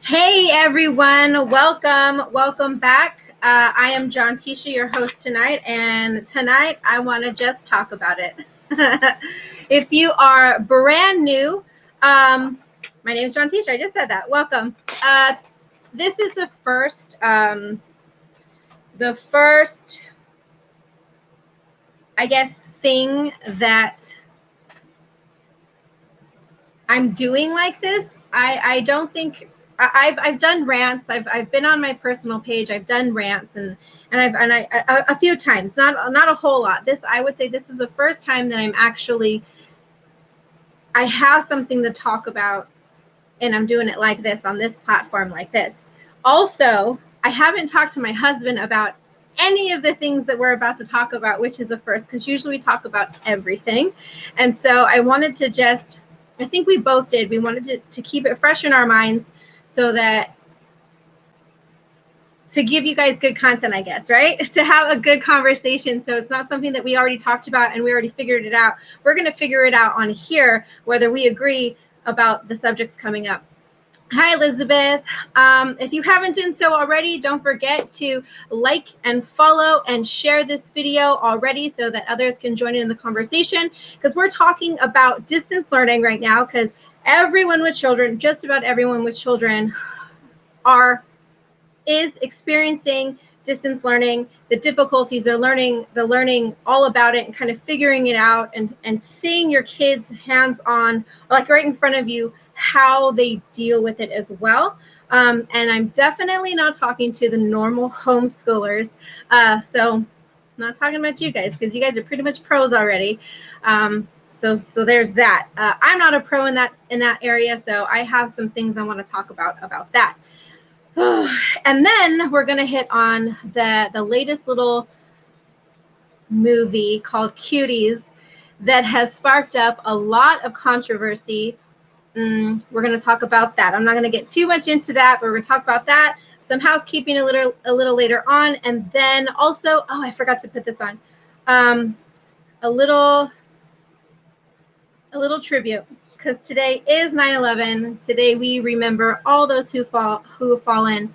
Hey everyone, welcome back. I am Jonteshia, your host tonight, and tonight I want to just talk about it. If you are brand new, my name is Jonteshia. I just said that. Welcome. This is the first, I guess, thing that I'm doing like this. I don't think I've done rants. I've been on my personal page. I've done rants and I a few times, not a whole lot. I would say this is the first time that I have something to talk about, and I'm doing it like this on this platform like this. Also, I haven't talked to my husband about any of the things that we're about to talk about, which is a first, because usually we talk about everything. And so I wanted to just, I think we both did. We wanted to keep it fresh in our minds so that to give you guys good content, I guess, right? To have a good conversation. So it's not something that we already talked about and we already figured it out. We're going to figure it out on here, whether we agree about the subjects coming up. Hi, Elizabeth. If you haven't done so already, don't forget to like and follow and share this video already so that others can join in the conversation, because we're talking about distance learning right now, because everyone with children, just about everyone with children is experiencing distance learning, the difficulties they're learning all about it and kind of figuring it out and seeing your kids hands-on, like right in front of you, how they deal with it as well. And I'm definitely not talking to the normal homeschoolers. So I'm not talking about you guys, because you guys are pretty much pros already. So there's that. I'm not a pro in that area, so I have some things I want to talk about that. And then we're going to hit on the latest little movie called Cuties that has sparked up a lot of controversy. We're going to talk about that. I'm not going to get too much into that, but we're going to talk about that. Some housekeeping a little later on. And then also, oh, I forgot to put this on. A little tribute, because today is 9/11. Today we remember all those who have fallen,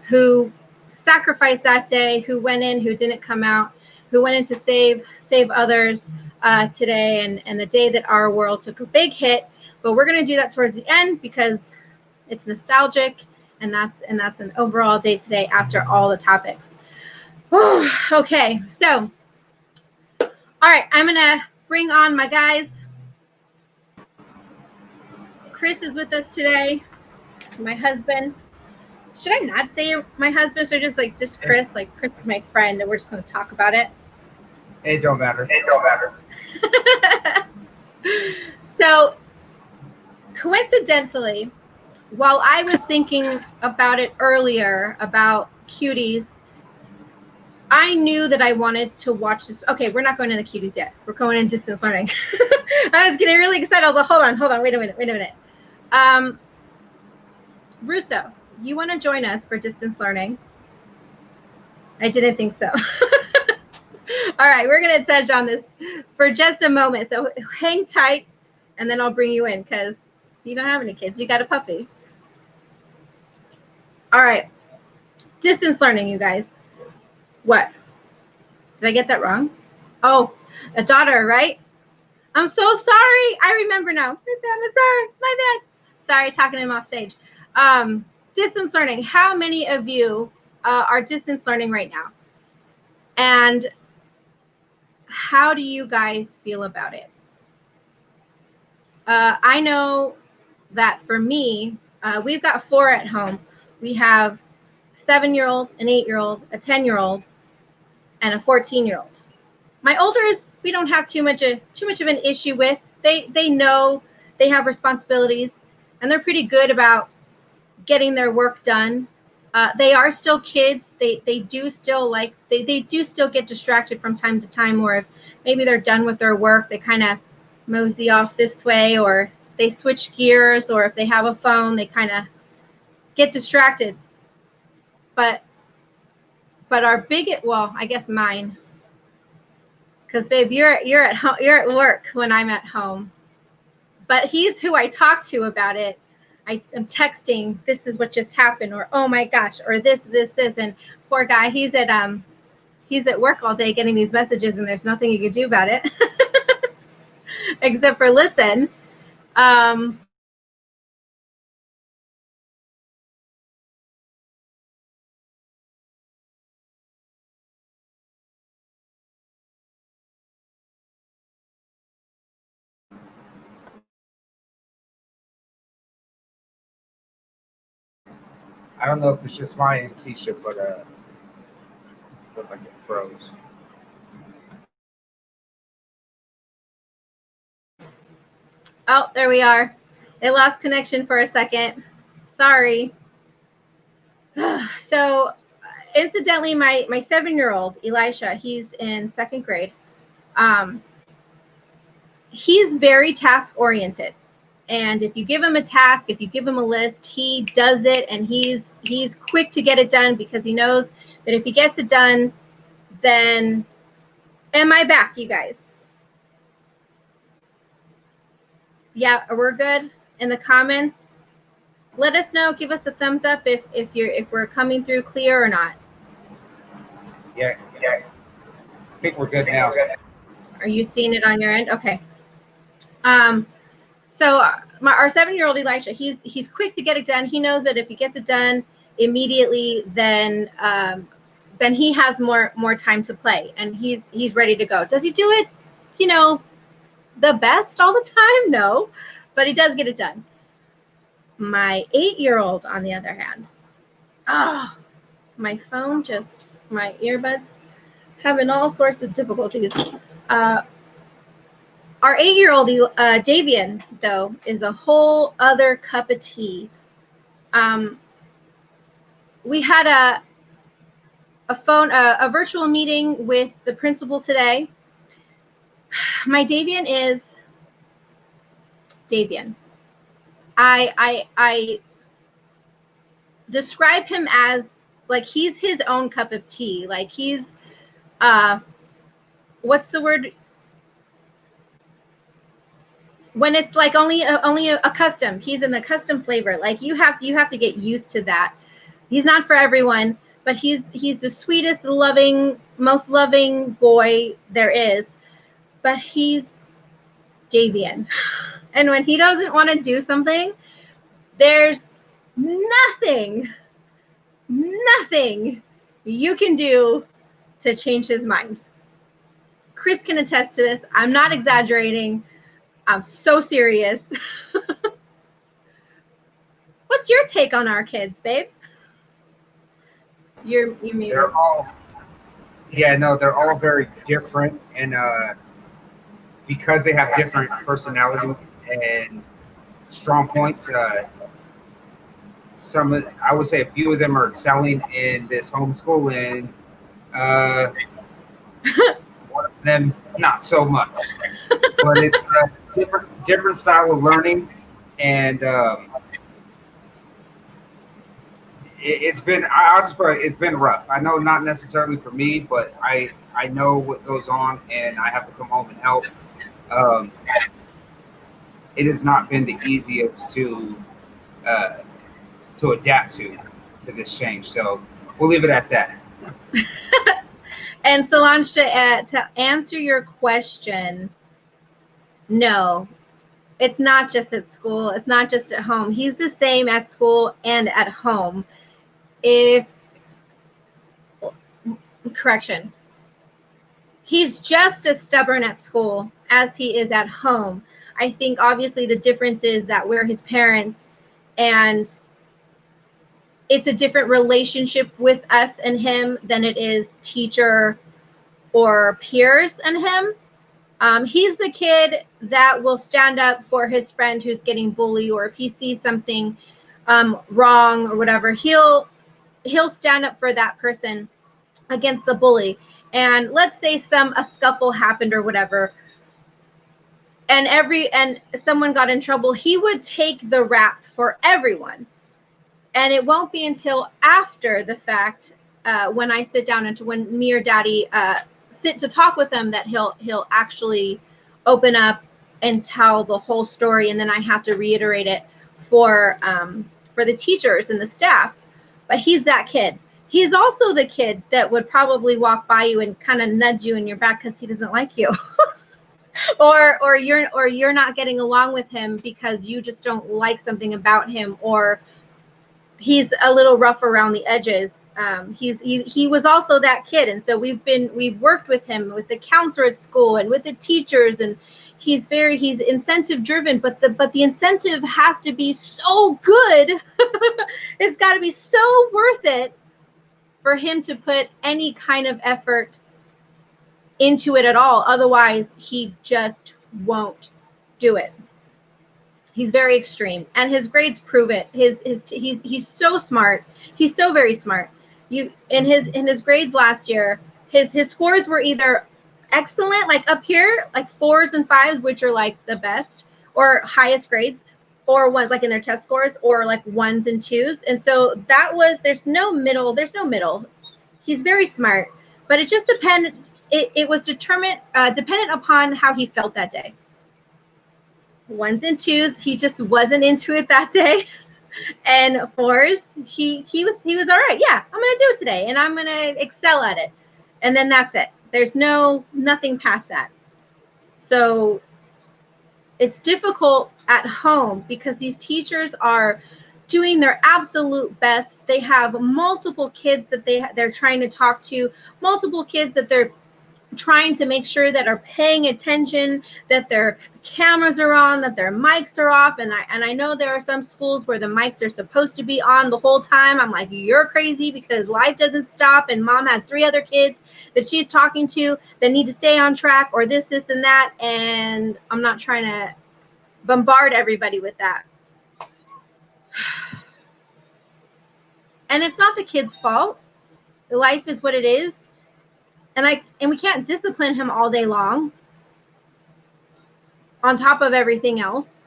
who sacrificed that day, who went in, who didn't come out, who went in to save others today, and the day that our world took a big hit. But we're going to do that towards the end because it's nostalgic, and that's an overall day today after all the topics. Okay, so all right, I'm going to bring on my guys. Chris is with us today, my husband. Should I not say my husband, or just Chris? Like, Chris is my friend, and we're just going to talk about it. It don't matter. So, coincidentally, while I was thinking about it earlier, about Cuties, I knew that I wanted to watch this. Okay, we're not going into Cuties yet. We're going in distance learning. I was getting really excited. Hold on. Wait a minute. Russo, you want to join us for distance learning? I didn't think so. All right, we're going to touch on this for just a moment. So hang tight, and then I'll bring you in, because you don't have any kids. You got a puppy. All right. Distance learning, you guys. What? Did I get that wrong? Oh, a daughter, right? I'm so sorry. I remember now. My bad. Sorry, talking to him off stage. Distance learning. How many of you are distance learning right now? And how do you guys feel about it? I know that for me, we've got 4 at home. We have a 7-year-old, an 8-year-old, a 10-year-old, and a 14-year-old. My olders, we don't have too much of an issue with. They know they have responsibilities, and they're pretty good about getting their work done. They are still kids. They do still get distracted from time to time, or if maybe they're done with their work, they kind of mosey off this way, or they switch gears, or if they have a phone, they kind of get distracted. But our biggest, well, I guess mine, because babe, you're at home, you're at work when I'm at home. but he's who I talk to about it. I'm texting, this is what just happened, or oh my gosh, or this, and poor guy, he's at work all day getting these messages, and there's nothing you can do about it except for listen. I don't know if it's just my t-shirt, but looked like it froze. Oh, there we are. It lost connection for a second. Sorry. So, incidentally, my 7-year-old Elisha, he's in 2nd grade. He's very task oriented, and if you give him a task, if you give him a list, he does it, and he's quick to get it done because he knows that if he gets it done, then am I back, you guys? Yeah, we're good. In the comments, let us know. Give us a thumbs up if we're coming through clear or not. Yeah. I think we're good now. Are you seeing it on your end? Okay. So our 7-year-old Elisha, he's quick to get it done. He knows that if he gets it done immediately, then he has more time to play, and he's ready to go. Does he do it, the best all the time? No, but he does get it done. My 8-year-old, on the other hand, my phone my earbuds having all sorts of difficulties. Our 8-year-old Davian, though, is a whole other cup of tea. We had a virtual meeting with the principal today. My Davian is Davian. I describe him as like he's his own cup of tea. Like he's what's the word? When it's like only a custom. He's in a custom flavor. Like you have to get used to that. He's not for everyone, but he's the sweetest, loving, most loving boy there is. But he's Davian. And when he doesn't want to do something, there's nothing you can do to change his mind. Chris can attest to this. I'm not exaggerating. I'm so serious. What's your take on our kids, babe? You're muted. They're all very different, and because they have different personalities and strong points, I would say a few of them are excelling in this homeschooling. One of them not so much, but it's a different style of learning, and it's been, I'll just put it's been rough. I know not necessarily for me, but I know what goes on, and I have to come home and help. It has not been the easiest to adapt to this change. So we'll leave it at that. And Solange, to answer your question, no, it's not just at school. It's not just at home. He's the same at school and at home. He's just as stubborn at school as he is at home. I think obviously the difference is that we're his parents, and it's a different relationship with us and him than it is teacher or peers and him. He's the kid that will stand up for his friend who's getting bullied, or if he sees something wrong or whatever, he'll stand up for that person against the bully. And let's say a scuffle happened or whatever, and someone got in trouble, he would take the rap for everyone. And it won't be until after the fact, when I sit down and when me or Daddy sit to talk with him, that he'll actually open up and tell the whole story, and then I have to reiterate it for the teachers and the staff. But he's that kid. He's also the kid that would probably walk by you and kind of nudge you in your back because he doesn't like you. or you're not getting along with him because you just don't like something about him, or he's a little rough around the edges. He was also that kid, and so we've worked with him, with the counselor at school and with the teachers, and he's incentive driven, but the incentive has to be so good. It's got to be so worth it for him to put any kind of effort into it at all. Otherwise, he just won't do it. He's very extreme, and his grades prove it. He's so smart. He's so very smart. In his grades last year, his scores were either excellent, like up here, like 4s and 5s, which are like the best or highest grades, or ones like in their test scores, or like 1s and 2s. And so there's no middle. He's very smart, but it just depended. It was dependent upon how he felt that day. 1s and 2s, he just wasn't into it that day. And 4s, he was all right. Yeah, I'm gonna do it today, and I'm gonna excel at it. And then that's it. There's nothing past that. So it's difficult at home because these teachers are doing their absolute best. They have multiple kids that they're trying to talk to, multiple kids that they're trying to make sure that are paying attention, that their cameras are on, that their mics are off. And I know there are some schools where the mics are supposed to be on the whole time. I'm like, you're crazy, because life doesn't stop, and mom has 3 other kids that she's talking to that need to stay on track, or this and that. And I'm not trying to bombard everybody with that. And it's not the kid's fault. Life is what it is. And we can't discipline him all day long on top of everything else.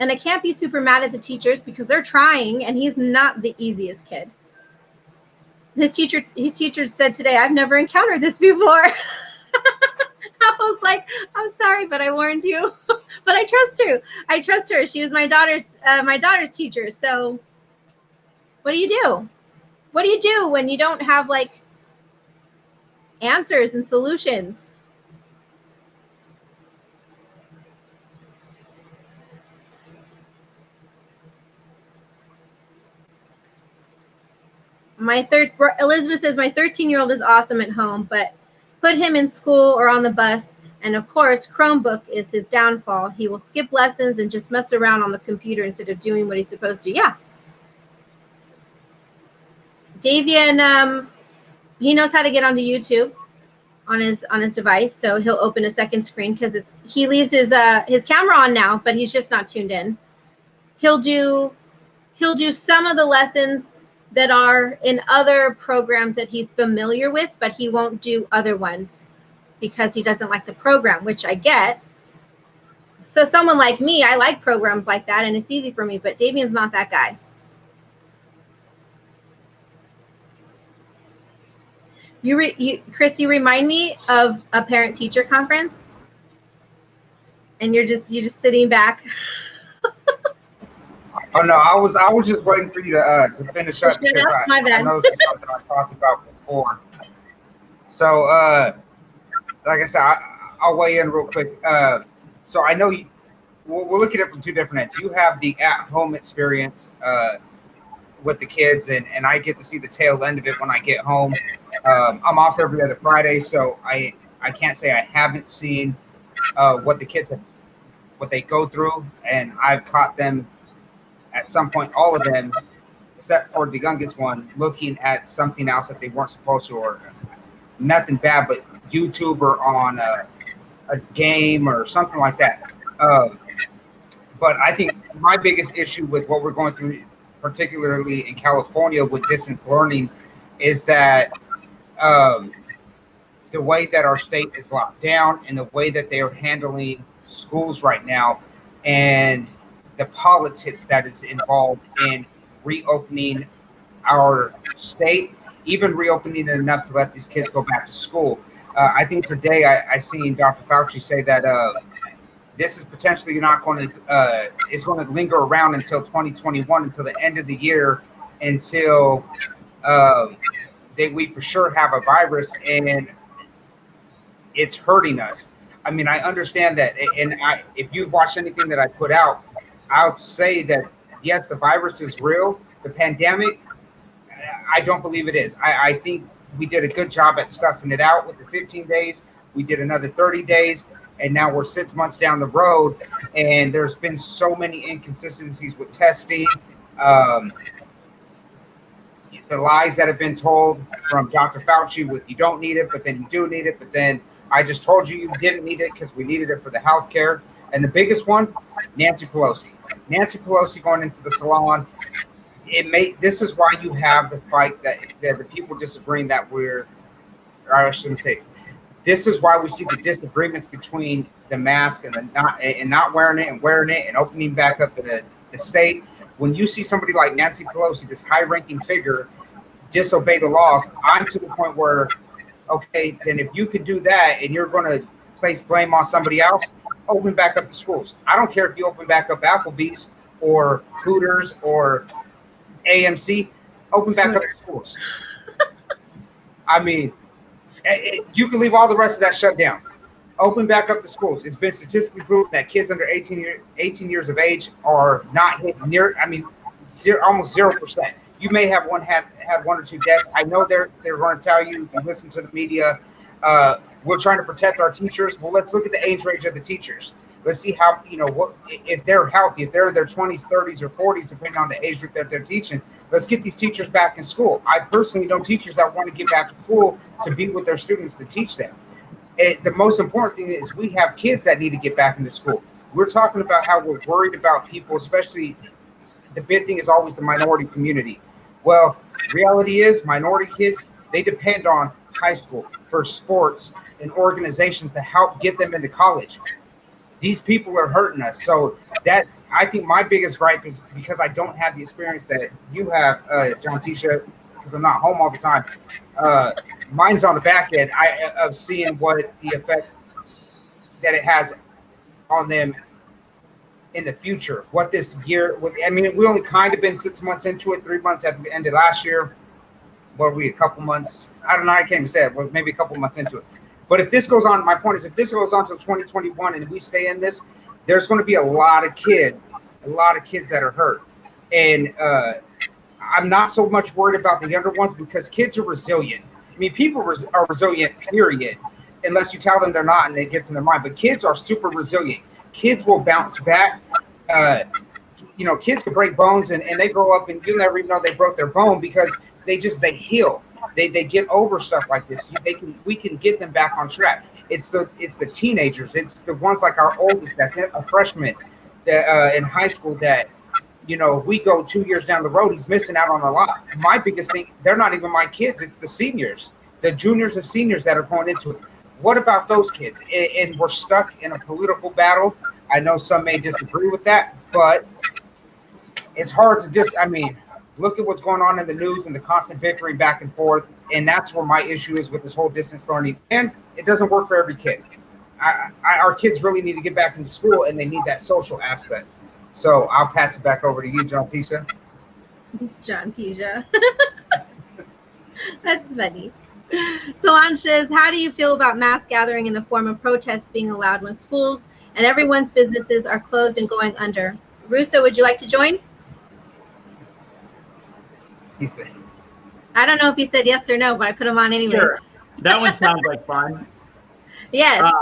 And I can't be super mad at the teachers because they're trying, and he's not the easiest kid. His teacher said today, I've never encountered this before. I was like, I'm sorry, but I warned you. But I trust her. She was my daughter's teacher. So what do you do? What do you do when you don't have like answers and solutions? Elizabeth says, my 13-year-old is awesome at home, but put him in school or on the bus, and of course Chromebook is his downfall. He will skip lessons and just mess around on the computer instead of doing what he's supposed to. Yeah, Davian, he knows how to get onto YouTube on his device, so he'll open a second screen because he leaves his camera on now, but he's just not tuned in. He'll do some of the lessons that are in other programs that he's familiar with, but he won't do other ones because he doesn't like the program, which I get. So someone like me, I like programs like that, and it's easy for me, but Davian's not that guy. Chris, you remind me of a parent-teacher conference, and you're just sitting back. Oh no, I was just waiting for you to finish up because I know this is something I talked about before. So like I said, I'll weigh in real quick. So I know we'll look at it from 2 different ends. You have the at-home experience with the kids, and I get to see the tail end of it when I get home. I'm off every other Friday, so I can't say I haven't seen what the kids what they go through, and I've caught them at some point, all of them, except for the youngest one, looking at something else that they weren't supposed to, or nothing bad, but YouTube or on a game or something like that. But I think my biggest issue with what we're going through, particularly in California with distance learning, is that the way that our state is locked down and the way that they are handling schools right now, and the politics that is involved in reopening our state, even reopening it enough to let these kids go back to school. I think today I seen Dr. Fauci say that this is potentially not going to it's going to linger around until 2021, until the end of the year, until we for sure have a virus, and it's hurting us. I mean, I understand that, and if you've watched anything that I put out, I'll say that yes, the virus is real. The pandemic, I don't believe it is. I think we did a good job at stuffing it out with the 15 days. We did another 30 days, and now we're 6 months down the road, and there's been so many inconsistencies with testing. The lies that have been told from Dr. Fauci with you don't need it, but then you do need it, but then I just told you didn't need it because we needed it for the healthcare. And the biggest one, Nancy Pelosi. Nancy Pelosi going into the salon. This is why you have the fight that the people disagreeing that or I shouldn't say. This is why we see the disagreements between the mask and not wearing it and wearing it and opening back up the state. When you see somebody like Nancy Pelosi, this high-ranking figure, disobey the laws, I'm to the point where, okay, then if you can do that and you're going to place blame on somebody else, open back up the schools. I don't care if you open back up Applebee's or Hooters or AMC, open back up the schools. I mean, you can leave all the rest of that shut down. Open back up the schools. It's been statistically proven that kids under 18 years of age are not hit near. I mean, almost 0%. You may have had one or two deaths. I know they're going to tell you. If you listen to the media, we're trying to protect our teachers. Well, let's look at the age range of the teachers. Let's see how what if they're healthy, if they're in their 20s, 30s, or 40s, depending on the age group that they're teaching. Let's get these teachers back in school. I personally know teachers that want to get back to school to be with their students to teach them. The most important thing is we have kids that need to get back into school. We're talking about how we're worried about people, especially the big thing is always the minority community. Well, reality is minority kids, they depend on high school for sports and organizations to help get them into college. These people are hurting us. So that I think my biggest gripe is because I don't have the experience that you have, Jonteshia, because I'm not home all the time. Mine's on the back end of seeing what the effect that it has on them in the future. What this year, I mean, we only kind of been 6 months into it, 3 months at the end of last year. What were we, a couple months? I don't know, I can't even say it, but maybe a couple months into it. But if this goes on, my point is if this goes on till 2021 and we stay in this, there's going to be a lot of kids that are hurt. And I'm not so much worried about the younger ones because kids are resilient. I mean, people are resilient, period, unless you tell them they're not and it gets in their mind. But kids are super resilient. Kids will bounce back. Kids can break bones and they grow up and you never even know they broke their bone because they heal. They get over stuff like this. We can get them back on track. It's the teenagers. It's the ones like our oldest, that's a freshman that in high school that, if we go 2 years down the road, he's missing out on a lot. My biggest thing, they're not even my kids. It's the seniors, the juniors and seniors that are going into it. What about those kids? And we're stuck in a political battle. I know some may disagree with that, but it's hard to look at what's going on in the news and the constant bickering back and forth. And that's where my issue is with this whole distance learning. And it doesn't work for every kid. Our kids really need to get back into school and they need that social aspect. So I'll pass it back over to you, Jonteshia. Jonteshia. That's funny. So Anshiz, how do you feel about mass gathering in the form of protests being allowed when schools and everyone's businesses are closed and going under? Russo, would you like to join? He said. I don't know if he said yes or no, but I put him on anyway. Sure. That one sounds like fun. Yes.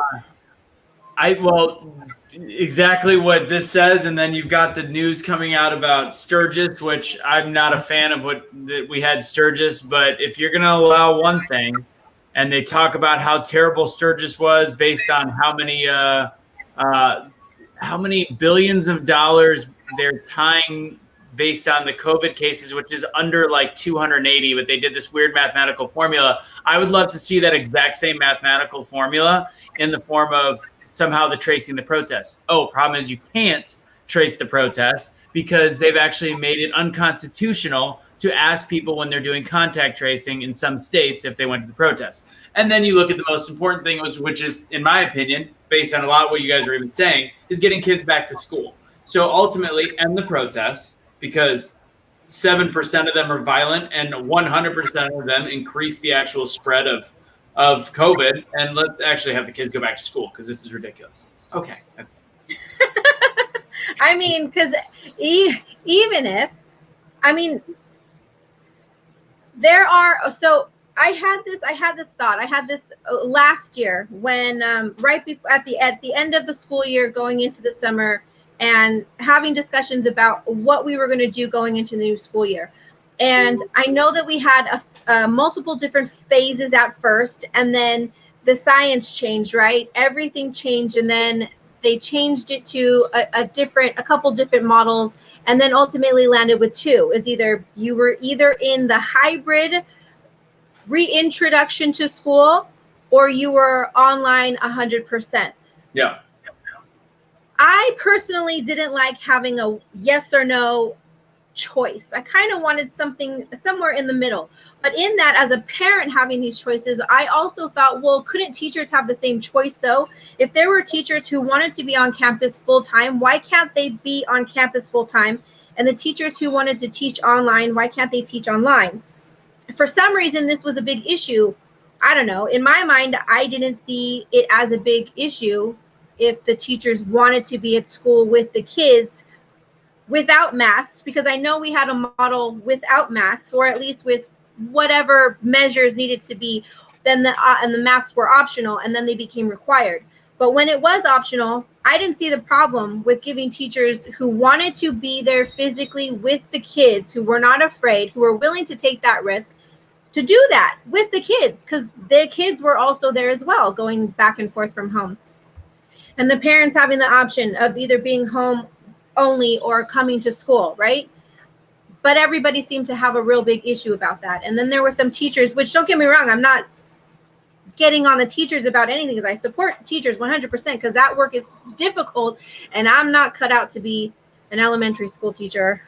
Exactly what this says, and then you've got the news coming out about Sturgis, which I'm not a fan of that we had Sturgis, but if you're going to allow one thing, and they talk about how terrible Sturgis was based on how many billions of dollars they're tying based on the COVID cases, which is under like 280, but they did this weird mathematical formula. I would love to see that exact same mathematical formula in the form of somehow the tracing the protests. Problem is you can't trace the protests because they've actually made it unconstitutional to ask people when they're doing contact tracing in some states if they went to the protests. And then you look at the most important thing, which is, in my opinion, based on a lot of what you guys are even saying, is getting kids back to school. So ultimately, end the protests, because 7% of them are violent and 100% of them increase the actual spread of COVID. And let's actually have the kids go back to school, because this is ridiculous. Okay, that's it. I mean, because even if, I mean, there are, so I had this thought last year when right before at the end of the school year, going into the summer, and having discussions about what we were going to do going into the new school year. And I know that we had multiple different phases at first, and then the science changed, right? Everything changed, and then they changed it to a couple different models, and then ultimately landed with two. Is you were either in the hybrid reintroduction to school, or you were online 100%. Yeah. I personally didn't like having a yes or no choice. I kind of wanted something somewhere in the middle. But in that, as a parent having these choices, I also thought, well, couldn't teachers have the same choice though? If there were teachers who wanted to be on campus full time, why can't they be on campus full time? And the teachers who wanted to teach online, why can't they teach online? For some reason, this was a big issue. I don't know. In my mind, I didn't see it as a big issue if the teachers wanted to be at school with the kids without masks, because I know we had a model without masks, or at least with whatever measures needed to be, then and the masks were optional, and then they became required. But when it was optional, I didn't see the problem with giving teachers who wanted to be there physically with the kids, who were not afraid, who were willing to take that risk, to do that with the kids, because their kids were also there as well, going back and forth from home. And the parents having the option of either being home only or coming to school, right? But everybody seemed to have a real big issue about that. And then there were some teachers, which, don't get me wrong, I'm not getting on the teachers about anything, because I support teachers 100%, because that work is difficult, and I'm not cut out to be an elementary school teacher.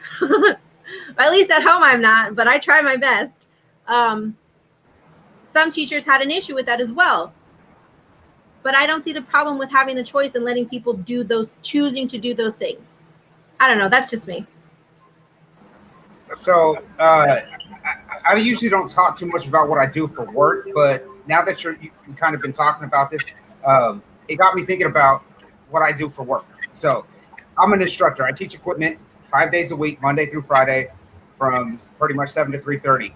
At least at home I'm not, but I try my best. Some teachers had an issue with that as well. But I don't see the problem with having the choice and letting people choosing to do those things. I don't know. That's just me. So I usually don't talk too much about what I do for work, but now that you've kind of been talking about this, it got me thinking about what I do for work. So I'm an instructor. I teach equipment 5 days a week, Monday through Friday, from pretty much 7 to 3:30.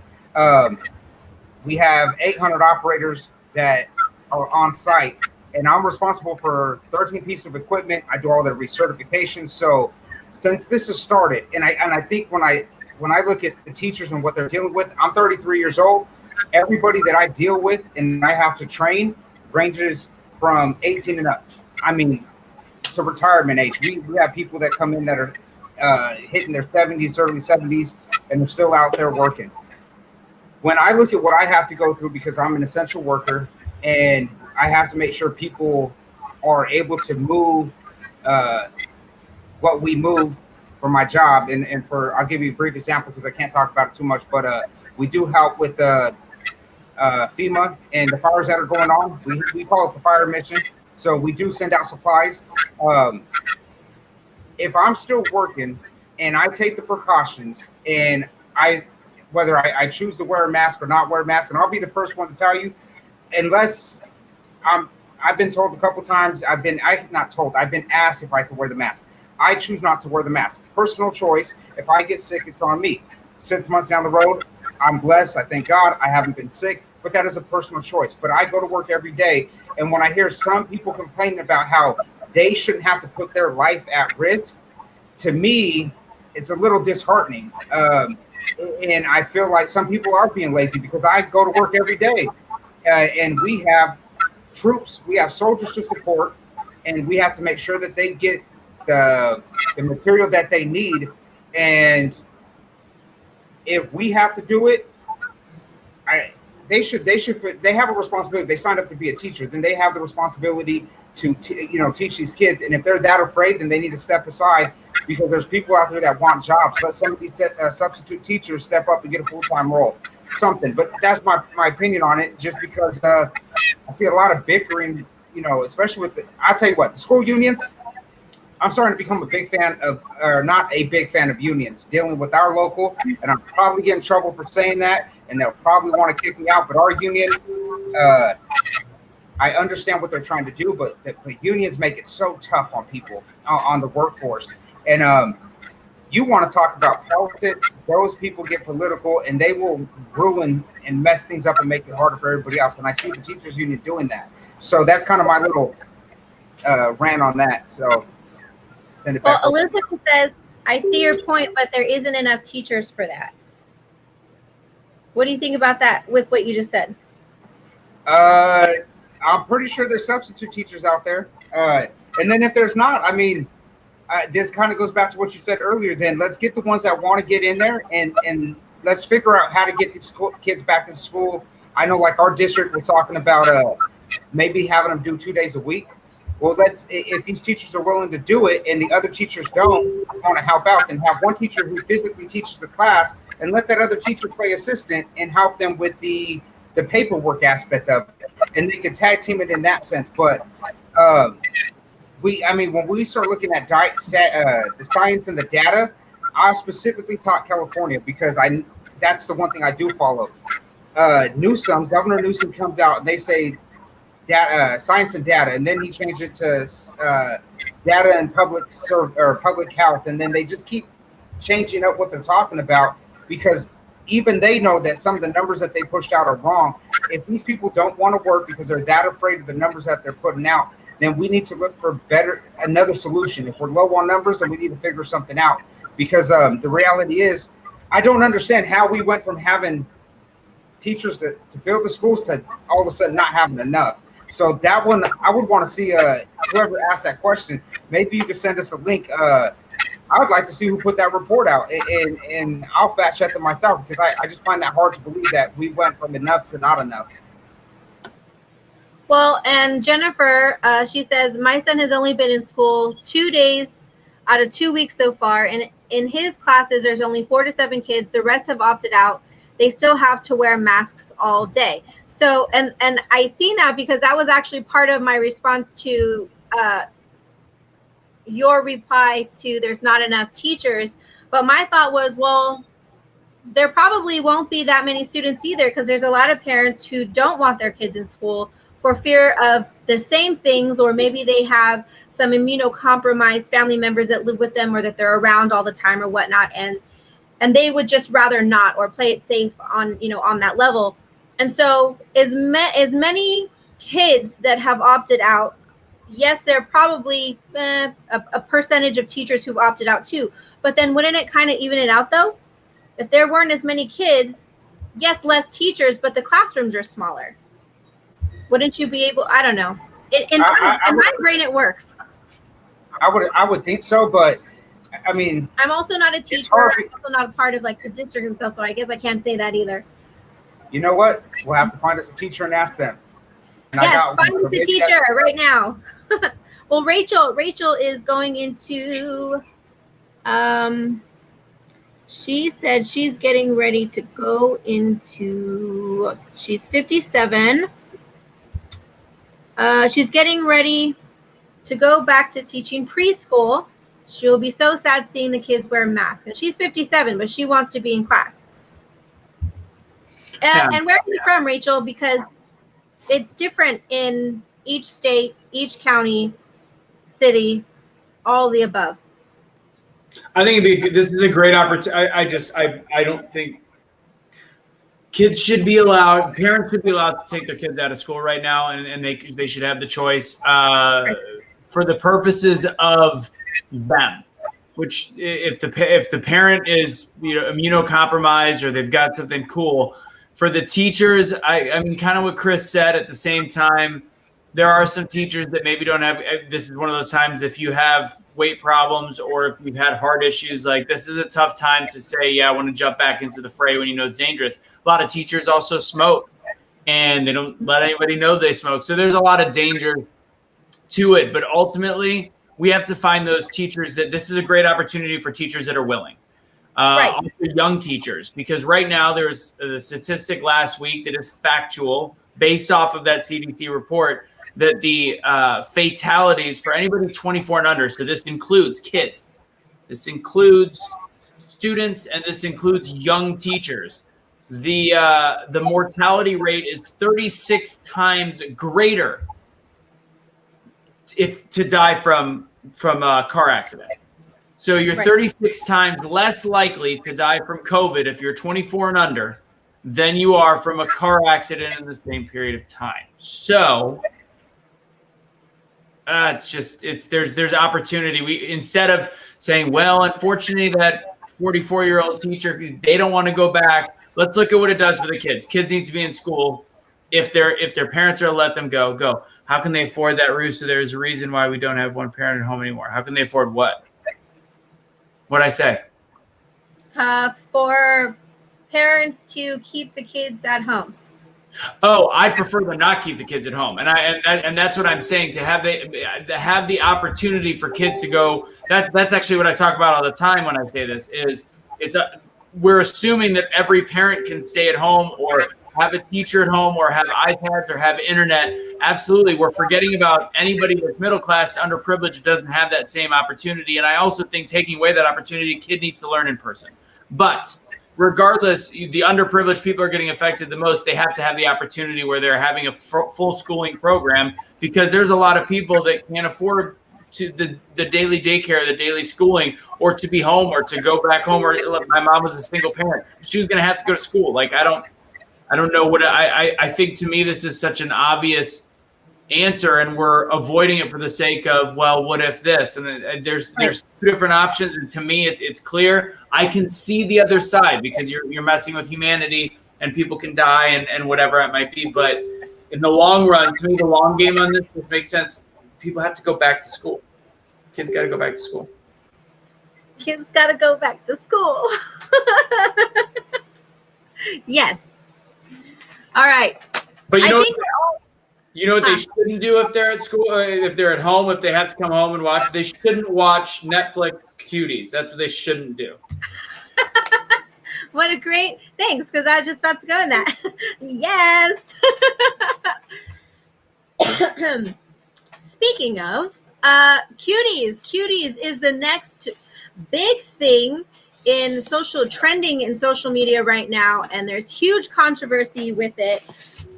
We have 800 operators that are on site, and I'm responsible for 13 pieces of equipment. I do all their recertifications. So since this has started, and I think when I look at the teachers and what they're dealing with, I'm 33 years old. Everybody that I deal with and I have to train ranges from 18 and up. I mean, to retirement age. We have people that come in that are hitting their 70s, early 70s, and they're still out there working. When I look at what I have to go through, because I'm an essential worker and I have to make sure people are able to move what we move for my job, and I'll give you a brief example because I can't talk about it too much, but we do help with FEMA and the fires that are going on. We call it the fire mission. So we do send out supplies. If I'm still working and I take the precautions, and whether I choose to wear a mask or not wear a mask, and I'll be the first one to tell you, unless I've been told a couple times, I've been asked if I can wear the mask. I choose not to wear the mask. Personal choice. If I get sick, it's on me. 6 months down the road, I'm blessed. I thank God I haven't been sick, but that is a personal choice. But I go to work every day, and when I hear some people complaining about how they shouldn't have to put their life at risk, to me, it's a little disheartening. And I feel like some people are being lazy, because I go to work every day, and we have troops, we have soldiers to support, and we have to make sure that they get the material that they need. And if we have to do it, they have a responsibility. They signed up to be a teacher, then they have the responsibility to teach these kids. And if they're that afraid, then they need to step aside, because there's people out there that want jobs. Let some of these substitute teachers step up and get a full-time role, something. But that's my opinion on it, just because I see a lot of bickering, especially with I'll tell you what, the school unions, I'm starting to become a big fan of, or not a big fan of unions dealing with our local, and I'm probably getting in trouble for saying that, and they'll probably want to kick me out. But our union, I understand what they're trying to do, but the unions make it so tough on people, on the workforce. And you want to talk about politics, those people get political, and they will ruin and mess things up and make it harder for everybody else. And I see the teachers union doing that. So that's kind of my little rant on that. So send it back. Well, Elizabeth says, I see your point, but there isn't enough teachers for that. What do you think about that with what you just said? I'm pretty sure there's substitute teachers out there. And then if there's not, I mean, this kind of goes back to what you said earlier. Then let's get the ones that want to get in there, and let's figure out how to get these kids back into school. I know, like our district was talking about maybe having them do 2 days a week. Well, if these teachers are willing to do it and the other teachers don't want to help out, then have one teacher who physically teaches the class and let that other teacher play assistant and help them with the paperwork aspect of it. And they can tag team it in that sense. But when we start looking at the science and the data, I specifically taught California because that's the one thing I do follow. Governor Newsom comes out and they say data, science and data, and then he changed it to data and public health, and then they just keep changing up what they're talking about because even they know that some of the numbers that they pushed out are wrong. If these people don't want to work because they're that afraid of the numbers that they're putting out, then we need to look for another solution. If we're low on numbers, then we need to figure something out. Because the reality is, I don't understand how we went from having teachers to fill the schools to all of a sudden not having enough. So that one, I would want to see whoever asked that question, maybe you could send us a link. I would like to see who put that report out, and I'll fact check it myself because I just find that hard to believe that we went from enough to not enough. Well, and Jennifer, she says, my son has only been in school 2 days out of 2 weeks so far. And in his classes, there's only 4 to 7 kids. The rest have opted out. They still have to wear masks all day. So, and I see now, because that was actually part of my response to your reply to there's not enough teachers. But my thought was, well, there probably won't be that many students either, because there's a lot of parents who don't want their kids in school for fear of the same things, or maybe they have some immunocompromised family members that live with them or that they're around all the time or whatnot, and they would just rather not, or play it safe on that level. And so as many kids that have opted out, yes, there are probably a percentage of teachers who've opted out too, but then wouldn't it kind of even it out though? If there weren't as many kids, yes, less teachers, but the classrooms are smaller. Wouldn't you be able? I don't know. In my brain, it works. I would think so, but I mean, I'm also not a teacher. I'm also not a part of like the district and stuff, so I guess I can't say that either. You know what? We'll have to find us a teacher and ask them. And yes, find us a teacher right now. Well, Rachel is going into. She said she's getting ready to go into. She's 57. She's getting ready to go back to teaching preschool. She'll be so sad seeing the kids wear masks. And she's 57, but she wants to be in class. And where are you from, Rachel? Because it's different in each state, each county, city, all the above. I think this is a great opportunity. I don't think kids should be allowed, parents should be allowed to take their kids out of school right now, and they should have the choice for the purposes of them. Which if the parent is immunocompromised or they've got something cool, for the teachers, I mean, kind of what Chris said. At the same time, there are some teachers that maybe don't have. This is one of those times if you have weight problems or if you've had heart issues, like this is a tough time to say, yeah, I want to jump back into the fray when you know it's dangerous. A lot of teachers also smoke, and they don't let anybody know they smoke. So there's a lot of danger to it. But ultimately, we have to find those teachers that this is a great opportunity for teachers that are willing. Right. Also young teachers, because right now there's a statistic last week that is factual based off of that CDC report that the fatalities for anybody 24 and under, so this includes kids, this includes students, and this includes young teachers, the mortality rate is 36 times greater if to die from a car accident. So you're 36 times less likely to die from COVID if you're 24 and under than you are from a car accident in the same period of time. So there's opportunity. We, instead of saying, well, unfortunately that 44-year-old teacher, they don't want to go back. Let's look at what it does for the kids. Kids need to be in school. If their parents are let them go. How can they afford that roof? So there's a reason why we don't have one parent at home anymore. How can they afford what? What'd I say? For parents to keep the kids at home. Oh, I prefer to not keep the kids at home, and that's what I'm saying. To have the opportunity for kids to go. That's actually what I talk about all the time when I say this. We're assuming that every parent can stay at home or have a teacher at home or have iPads or have internet. Absolutely. We're forgetting about anybody that's middle class, underprivileged, doesn't have that same opportunity. And I also think taking away that opportunity, a kid needs to learn in person. But regardless, the underprivileged people are getting affected the most. They have to have the opportunity where they're having a full schooling program, because there's a lot of people that can't afford to the daily daycare, the daily schooling, or to be home or to go back home. Or my mom was a single parent. She was going to have to go to school. Like, I don't know what I think. To me, this is such an obvious answer, and we're avoiding it for the sake of, well, what if this? And there's two different options, and to me, it's clear. I can see the other side, because you're messing with humanity, and people can die and whatever it might be. But in the long run, to me, the long game on this makes sense. People have to go back to school. Kids got to go back to school. Kids got to go back to school. Yes. All right. But you know what they shouldn't do if they're at school, if they're at home, if they have to come home and watch, they shouldn't watch Netflix Cuties. That's what they shouldn't do. What a great, thanks, because I was just about to go in that. Yes. Speaking of Cuties is the next big thing in trending in social media right now, and there's huge controversy with it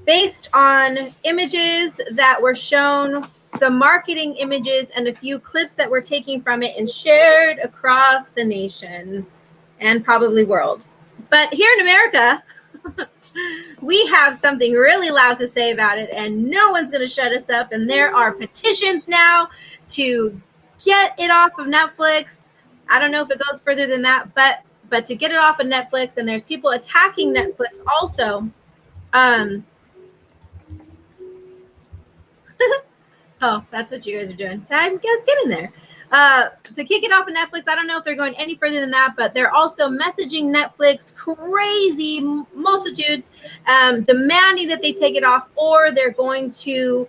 based on images that were shown, the marketing images, and a few clips that were taken from it and shared across the nation and probably world. But here in America, we have something really loud to say about it, and no one's going to shut us up. And there are petitions now to get it off of Netflix. I don't know if it goes further than that, but to get it off of Netflix, and there's people attacking Netflix also. Oh, that's what you guys are doing. I guess get in there. To kick it off of Netflix, I don't know if they're going any further than that, but they're also messaging Netflix crazy multitudes, demanding that they take it off, or they're going to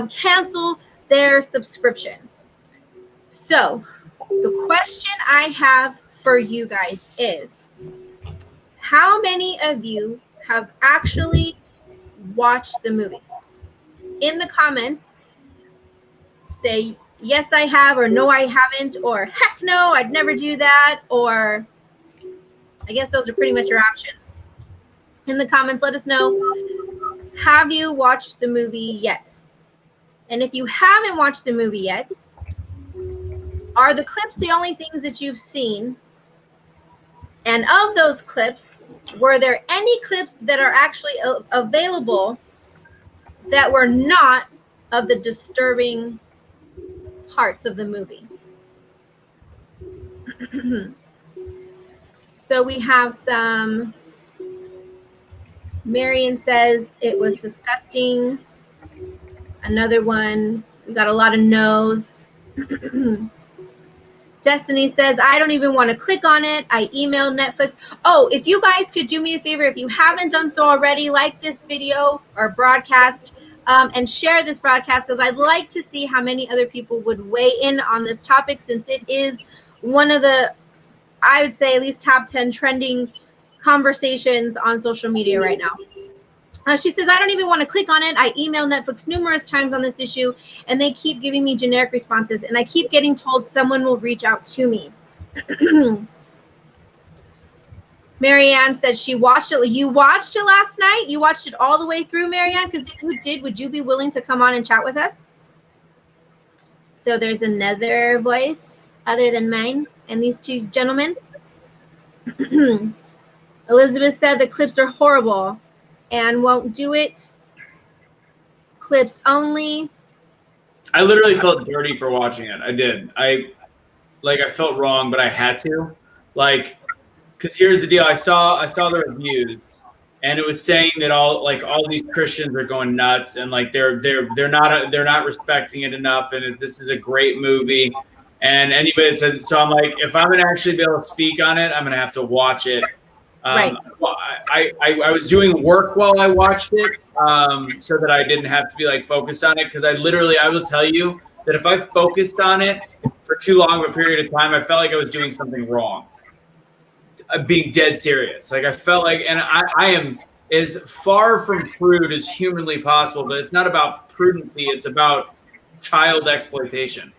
cancel their subscription. So the question I have for you guys is, how many of you have actually watched the movie? In the comments, say, yes, I have, or no, I haven't, or heck no, I'd never do that, or I guess those are pretty much your options. In the comments, let us know, have you watched the movie yet? And if you haven't watched the movie yet, are the clips the only things that you've seen? And of those clips, were there any clips that are actually available that were not of the disturbing parts of the movie? So we have some. Marion says it was disgusting. Another one, we got a lot of no's. Destiny says, I don't even want to click on it. I emailed Netflix. Oh, if you guys could do me a favor, if you haven't done so already, like this video or broadcast, and share this broadcast, because I'd like to see how many other people would weigh in on this topic, since it is one of the, I would say, at least top 10 trending conversations on social media right now. She says, I don't even want to click on it. I emailed Netflix numerous times on this issue, and they keep giving me generic responses, and I keep getting told someone will reach out to me. Marianne said she watched it. You watched it last night? You watched it all the way through, Marianne? Because if you did, would you be willing to come on and chat with us? So there's another voice other than mine and these two gentlemen. Elizabeth said the clips are horrible and won't do it. Clips only. I literally felt dirty for watching it. I did. I felt wrong, but I had to. Because here's the deal. I saw the reviews, and it was saying that all these Christians are going nuts, and they're not respecting it enough, and this is a great movie. And anybody says so, I'm like, if I'm gonna actually be able to speak on it, I'm gonna have to watch it. Right. I was doing work while I watched it, so that I didn't have to be focused on it, because I will tell you that if I focused on it for too long of a period of time, I felt like I was doing something wrong. Being dead serious. I felt like, and I am as far from prude as humanly possible, but it's not about prudency, it's about child exploitation.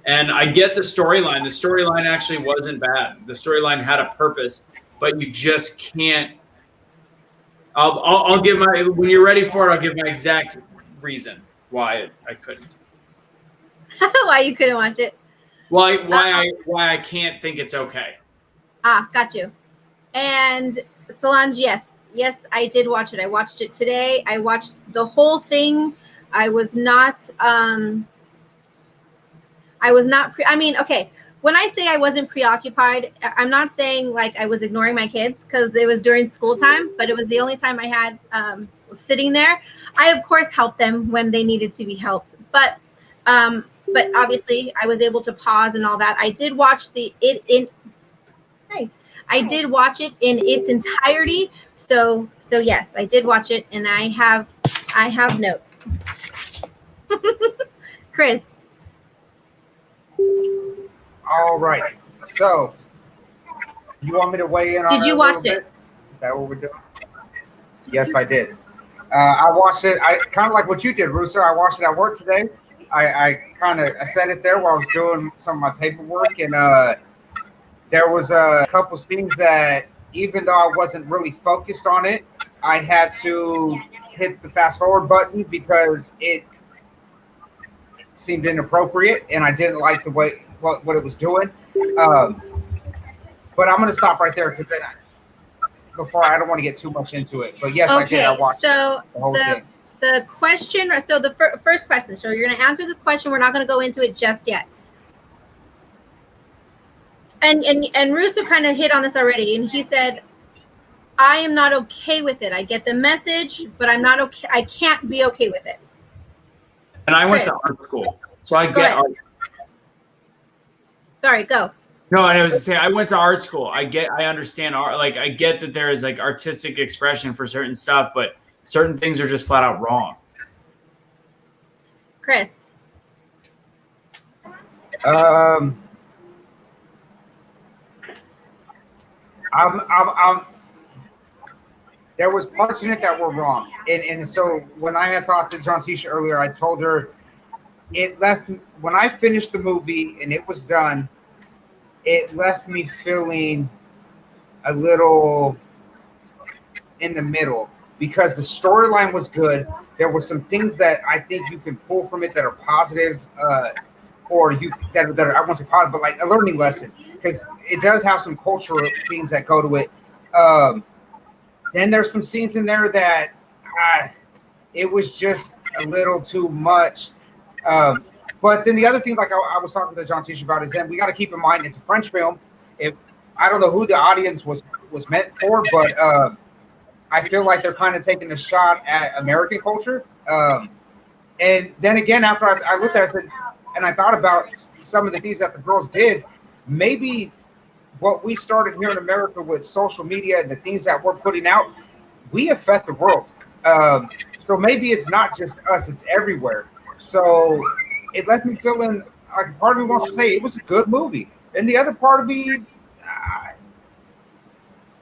And I get the storyline. The storyline actually wasn't bad. The storyline had a purpose, but you just can't. I'll give my, when you're ready for it, I'll give my exact reason why I couldn't. Why you couldn't watch it? Why I can't think it's okay. Got you. And Solange, yes, I did watch it. I watched it today. I watched the whole thing. I was not. Okay. When I say I wasn't preoccupied, I'm not saying I was ignoring my kids, because it was during school time, but it was the only time I had sitting there. I of course helped them when they needed to be helped, but obviously I was able to pause and all that. I did watch I did watch it in its entirety. So yes, I did watch it, and I have notes. Chris. All right. So, you want me to weigh in on it? Did you watch it? Is that what we're doing? Yes, I did. I watched it. I kind of like what you did, Rooster. I watched it at work today. I said it there while I was doing some of my paperwork, and there was a couple scenes that, even though I wasn't really focused on it, I had to hit the fast forward button because it seemed inappropriate, and I didn't like the way what it was doing. But I'm going to stop right there, because I don't want to get too much into it. But yes, okay, I did. I watched the whole thing. The question, so the first question, so you're going to answer this question. We're not going to go into it just yet. And Russo kind of hit on this already, and he said, I am not okay with it. I get the message, but I'm not okay. I can't be okay with it. And I went to art school, so I get art. Sorry, go. No, and I was to say, I went to art school. I understand art. I get that there is artistic expression for certain stuff, but certain things are just flat out wrong. Chris. There was parts in it that were wrong, and so when I had talked to Jonteshia earlier, I told her it left, when I finished the movie and it was done, it left me feeling a little in the middle, because the storyline was good. There were some things that I think you can pull from it that are positive, or that are, I won't say positive, but like a learning lesson, because it does have some cultural things that go to it. Then there's some scenes in there that it was just a little too much. But then the other thing, like I was talking to Jonteshia about, is then we got to keep in mind it's a French film. I don't know who the audience was meant for, but I feel like they're kind of taking a shot at American culture. And then again, after I looked at it, I said, and I thought about some of the things that the girls did, maybe what we started here in America with social media and the things that we're putting out, we affect the world. So maybe it's not just us, it's everywhere. So it left me feeling like part of me wants to say it was a good movie. And the other part of me,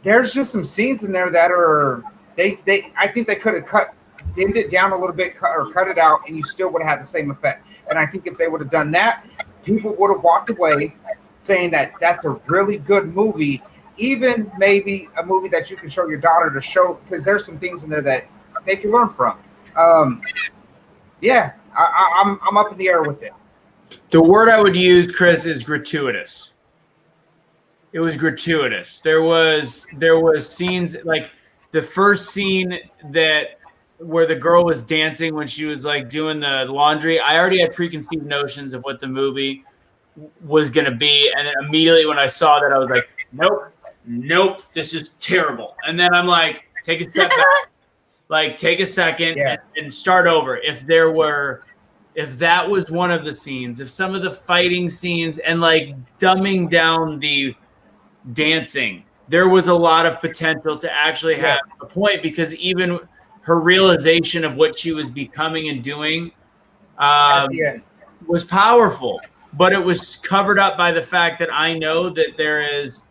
there's just some scenes in there that are I think they could have dimmed it down a little bit or cut it out, and you still would have had the same effect. And I think if they would have done that, people would have walked away saying that that's a really good movie, even maybe a movie that you can show your daughter to show, because there's some things in there that they can learn from. Yeah, I'm up in the air with it. The word I would use, Chris, is gratuitous. It was gratuitous. There was scenes like the first scene where the girl was dancing when she was like doing the laundry. I already had preconceived notions of what the movie was going to be, and immediately when I saw that, I was like, nope, this is terrible. And then I'm like, take a step back, like take a second and start over. If that was one of the scenes, if some of the fighting scenes and like dumbing down the dancing, there was a lot of potential to actually have a point, because even her realization of what she was becoming and doing was powerful. But it was covered up by the fact that I know that there is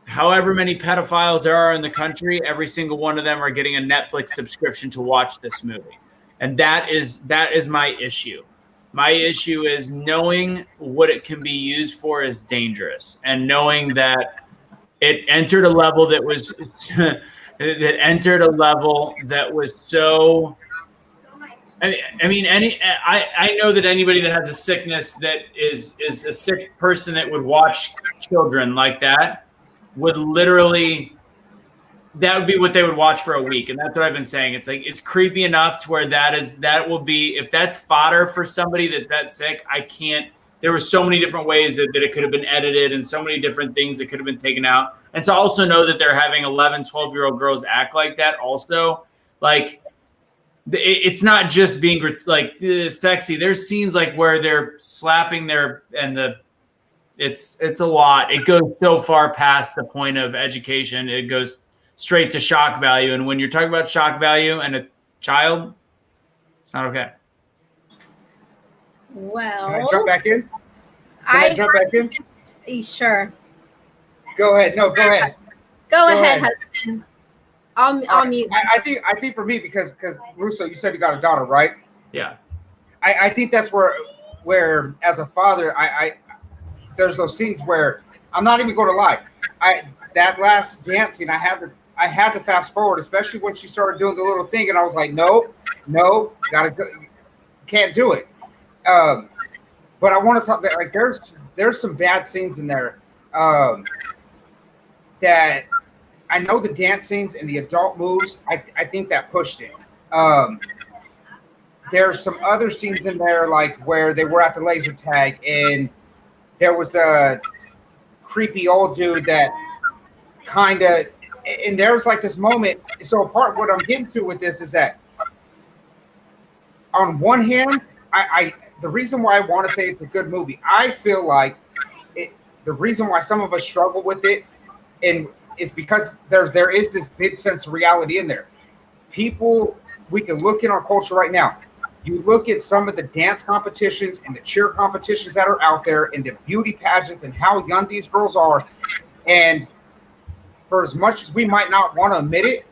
however many pedophiles there are in the country, every single one of them are getting a Netflix subscription to watch this movie. And that is my issue. My issue is knowing what it can be used for is dangerous, and knowing that it entered a level that was so. I know that anybody that has a sickness that is a sick person that would watch children like that would literally, that would be what they would watch for a week. And that's what I've been saying. It's like, it's creepy enough to where that will be, if that's fodder for somebody that's that sick, there were so many different ways that it could have been edited, and so many different things that could have been taken out. And to also know that they're having 11, 12-year-old girls act like that also, like, it's not just being like sexy. There's scenes like where they're slapping it's a lot. It goes so far past the point of education. It goes straight to shock value. And when you're talking about shock value and a child, it's not okay. Well, can I jump back in? Jump back in? Sure. Go ahead. No, go ahead. Go ahead, husband. I'll mute. I think for me, because Russo, you said you got a daughter, right? Yeah. I think that's where as a father, there's those scenes where I'm not even going to lie. That last dance scene, I had to fast forward, especially when she started doing the little thing, and I was like, no, gotta go, can't do it. But I want to talk that, like, there's some bad scenes in there that I know the dance scenes and the adult moves, I think that pushed it. There's some other scenes in there, like where they were at the laser tag and there was a creepy old dude that kind of, and there's like this moment. So what I'm getting to with this is that on one hand, the reason why I want to say it's a good movie, I feel like the reason why some of us struggle with it is because there is this big sense of reality in there. People, we can look in our culture right now. You look at some of the dance competitions and the cheer competitions that are out there and the beauty pageants and how young these girls are. And for as much as we might not want to admit it,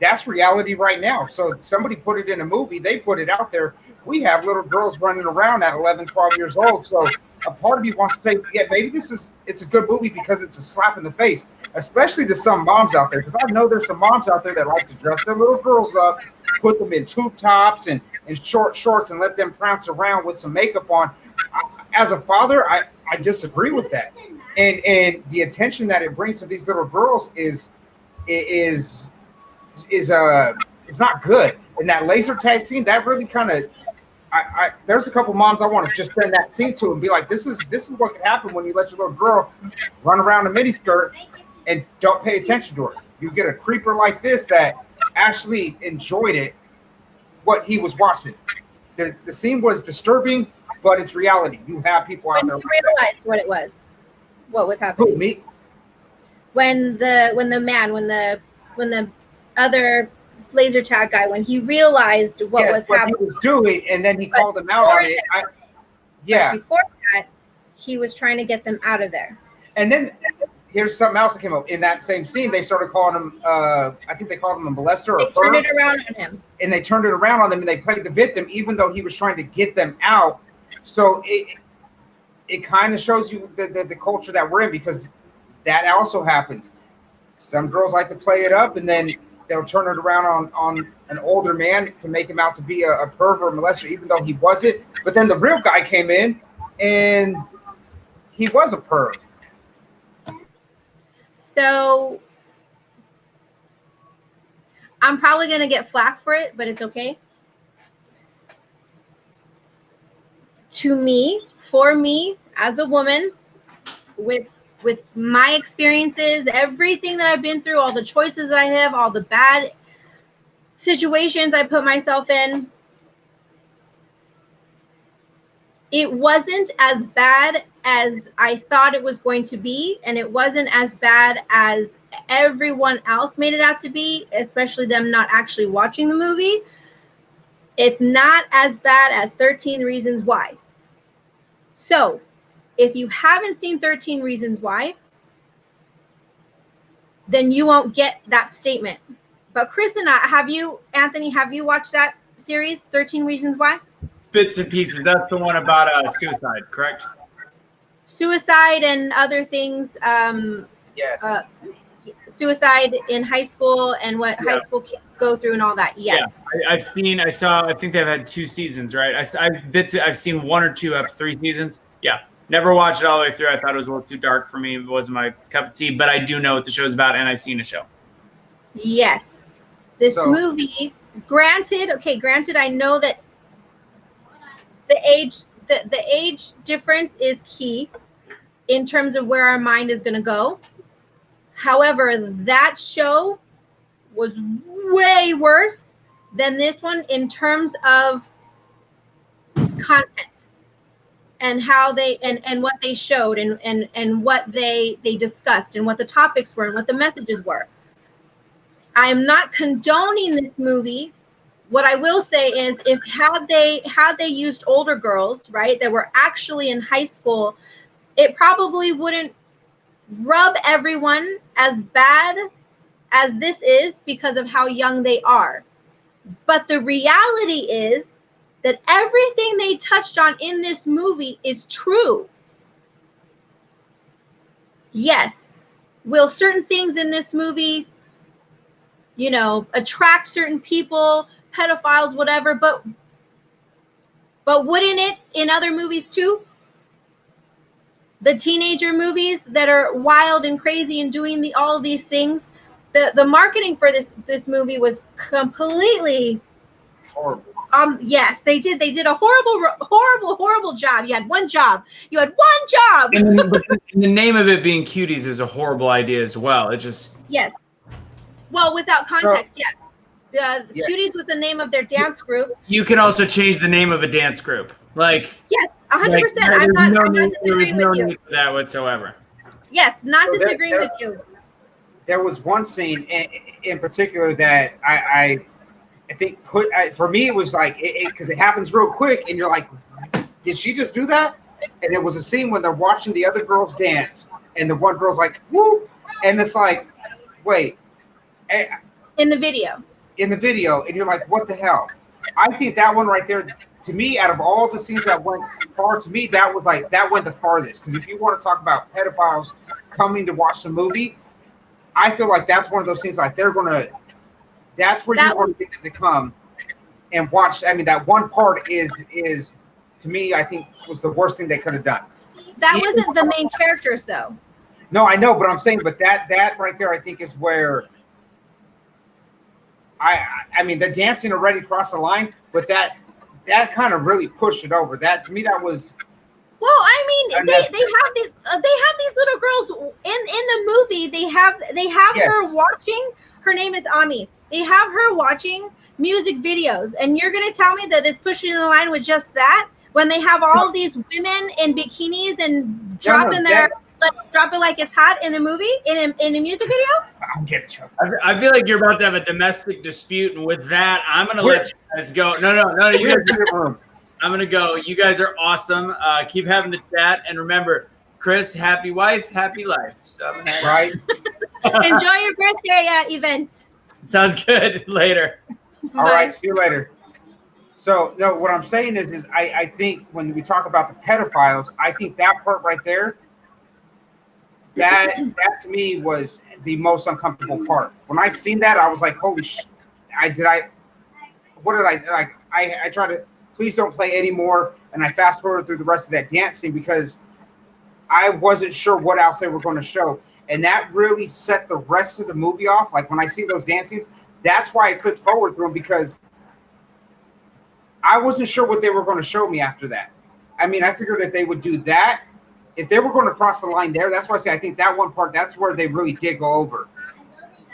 that's reality right now. So somebody put it in a movie, they put it out there. We have little girls running around at 11, 12 years old. So a part of me wants to say, yeah, maybe it's a good movie because it's a slap in the face, especially to some moms out there. Because I know there's some moms out there that like to dress their little girls up, put them in tube tops and short shorts and let them prance around with some makeup on. As a father, I disagree with that. And the attention that it brings to these little girls is not good. And that laser tag scene, that really kind of, there's a couple moms I want to just send that scene to and be like, this is what can happen when you let your little girl run around a miniskirt and don't pay attention to her. You get a creeper like this that actually enjoyed it, what he was watching. The scene was disturbing, but it's reality. You have people out there. When you realized what was happening. Who, me? When the other laser tag guy, when he realized what was happening, he was doing, and then he called him out on it. Before that, he was trying to get them out of there. And then, here's something else that came up in that same scene. They started calling him. I think they called him a molester. They turned it around on him. And they turned it around on them, and they played the victim, even though he was trying to get them out. So it kind of shows you the culture that we're in, because that also happens. Some girls like to play it up, and then they'll turn it around on an older man to make him out to be a pervert molester, even though he wasn't. But then the real guy came in, and he was a perv. So I'm probably going to get flack for it, but it's okay. To me, for me, as a woman, with my experiences, everything that I've been through, all the choices I have, all the bad situations I put myself in, it wasn't as bad as I thought it was going to be, and it wasn't as bad as everyone else made it out to be, especially them not actually watching the movie. It's not as bad as 13 Reasons Why. So, if you haven't seen 13 Reasons Why, then you won't get that statement. But Chris and Anthony, have you watched that series, 13 Reasons Why? Bits and pieces. That's the one about suicide, correct? Suicide and other things. Yes. Suicide in high school and what high school kids go through and all that. Yes. Yeah. I think they've had 2 seasons, right? I've seen 1 or 2 up to 3 seasons. Yeah. Never watched it all the way through. I thought it was a little too dark for me. It wasn't my cup of tea, but I do know what the show's about, and I've seen the show. Yes. This movie, granted, I know that the age difference is key in terms of where our mind is going to go. However, that show was way worse than this one in terms of content and how they and what they showed and what they discussed and what the topics were and what the messages were. I am not condoning this movie. What I will say is, if had they used older girls, right, that were actually in high school, it probably wouldn't rub everyone as bad as this is because of how young they are. But the reality is that everything they touched on in this movie is true. Yes, will certain things in this movie, attract certain people, pedophiles, whatever, but wouldn't it in other movies too? The teenager movies that are wild and crazy and doing all of these things, the marketing for this movie was completely horrible. Yes, they did a horrible job. You had one job. And the name of it being Cuties is a horrible idea as well. It just yes. Well, without context, yes. Cuties was the name of their dance group. You can also change the name of a dance group. Like yes, 100%. I'm not disagreeing with you. For that whatsoever. Yes, not disagreeing with you. There was one scene in particular that I think for me it was like because it happens real quick and you're like, did she just do that? And it was a scene when they're watching the other girls dance and the one girl's like, whoop, and it's like, wait. In the video, and you're like, what the hell? I think that one right there, to me, out of all the scenes that went far, to me, that went the farthest. Because if you want to talk about pedophiles coming to watch the movie, I feel like that's one of those scenes like that's where you want to get them to come and watch. I mean, that one part is to me, I think was the worst thing they could have done. That wasn't the main characters though. No, I know, but I'm saying, but that right there, I think is where I mean, the dancing already crossed the line, but that kind of really pushed it over. That to me, that was. Well, I mean, they have these little girls in the movie. They have yes. Her watching. Her name is Ami. They have her watching music videos, and you're gonna tell me that it's pushing the line with just that when they have all these women in bikinis and dropping it like it's hot in a movie in a music video. I'm getting you. I feel like you're about to have a domestic dispute, and with that, I'm gonna let you guys go. No, you guys. I'm gonna go. You guys are awesome. Keep having the chat, and remember, Chris, happy wife, happy life. So right. Enjoy your birthday event. Sounds good. Later. All right. See you later. So no, what I'm saying is I think when we talk about the pedophiles, I think that part right there, that to me was the most uncomfortable part. When I seen that, I was like, holy sh! What did I like? I tried to please don't play anymore, and I fast forwarded through the rest of that dance scene because I wasn't sure what else they were going to show, and that really set the rest of the movie off. Like when I see those dance scenes, that's why I clicked forward through them because I wasn't sure what they were going to show me after that. I mean, I figured that they would do that. If they were going to cross the line there, that's why I say I think that one part, that's where they really did go over.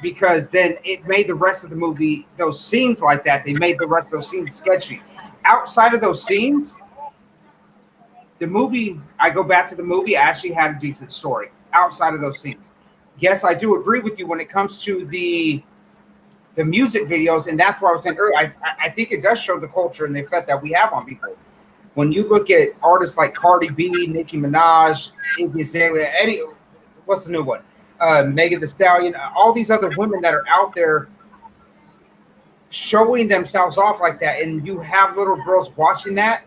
Because then it made the rest of the movie, those scenes like that, they made the rest of those scenes sketchy. Outside of those scenes, the movie, I go back to the movie, I actually had a decent story outside of those scenes. Yes, I do agree with you when it comes to the music videos, and that's what I was saying earlier. I think it does show the culture and the effect that we have on people. When you look at artists like Cardi B, Nicki Minaj, Iggy Azalea, what's the new one? Megan Thee Stallion, all these other women that are out there showing themselves off like that, and you have little girls watching that.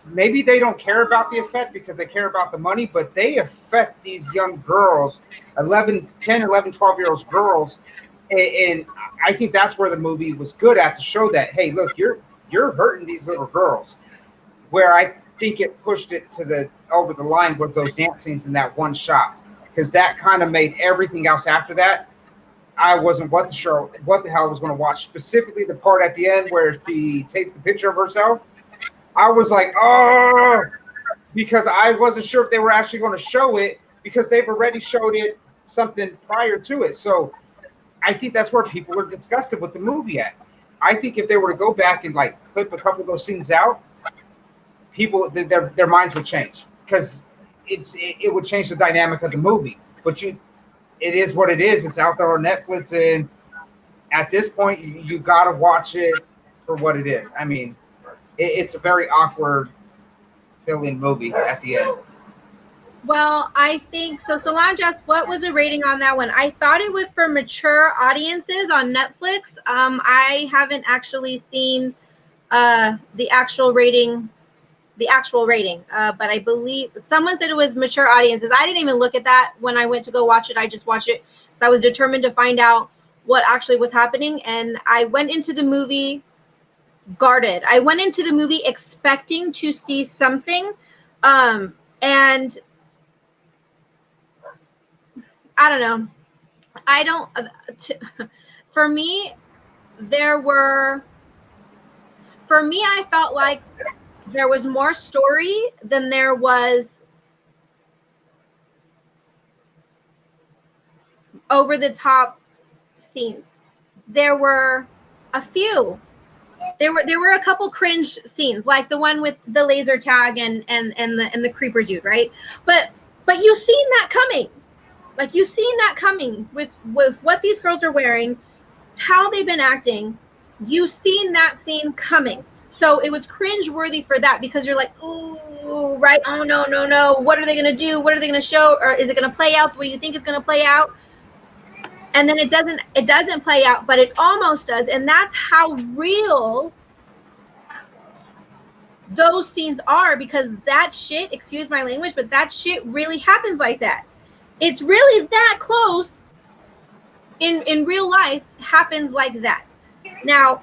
Maybe they don't care about the effect because they care about the money, but they affect these young girls, 10, 11, 12-year-old girls. And I think that's where the movie was good at, to show that, hey, look, you're hurting these little girls. Where I think it pushed it to over the line was those dance scenes in that one shot, because that kind of made everything else after that. I wasn't what the hell I was going to watch. Specifically, the part at the end where she takes the picture of herself. I was like, oh, because I wasn't sure if they were actually going to show it, because they've already showed it something prior to it. So I think that's where people are disgusted with the movie at. I think if they were to go back and like clip a couple of those scenes out, people, their minds would change, because it would change the dynamic of the movie. But it is what it is. It's out there on Netflix, and at this point, you got to watch it for what it is. I mean, it's a very awkward feeling movie at the end. Well, I think so. Solange asked, what was the rating on that one? I thought it was for mature audiences on Netflix. I haven't actually seen the actual rating, but I believe someone said it was mature audiences. I didn't even look at that when I went to go watch it. I just watched it because I was determined to find out what actually was happening. And I went into the movie guarded. I went into the movie expecting to see something. And I don't know. For me, I felt like there was more story than there was over the top scenes. There were a few. There were a couple cringe scenes, like the one with the laser tag and the creeper dude, right? But you've seen that coming. Like, you've seen that coming with what these girls are wearing, how they've been acting. You've seen that scene coming. So it was cringe-worthy for that, because you're like, ooh, right? Oh, no. What are they going to do? What are they going to show? Or is it going to play out the way you think it's going to play out? And then it doesn't play out, but it almost does. And that's how real those scenes are, because that shit, excuse my language, but that shit really happens like that. It's really that close in real life, happens like that. Now,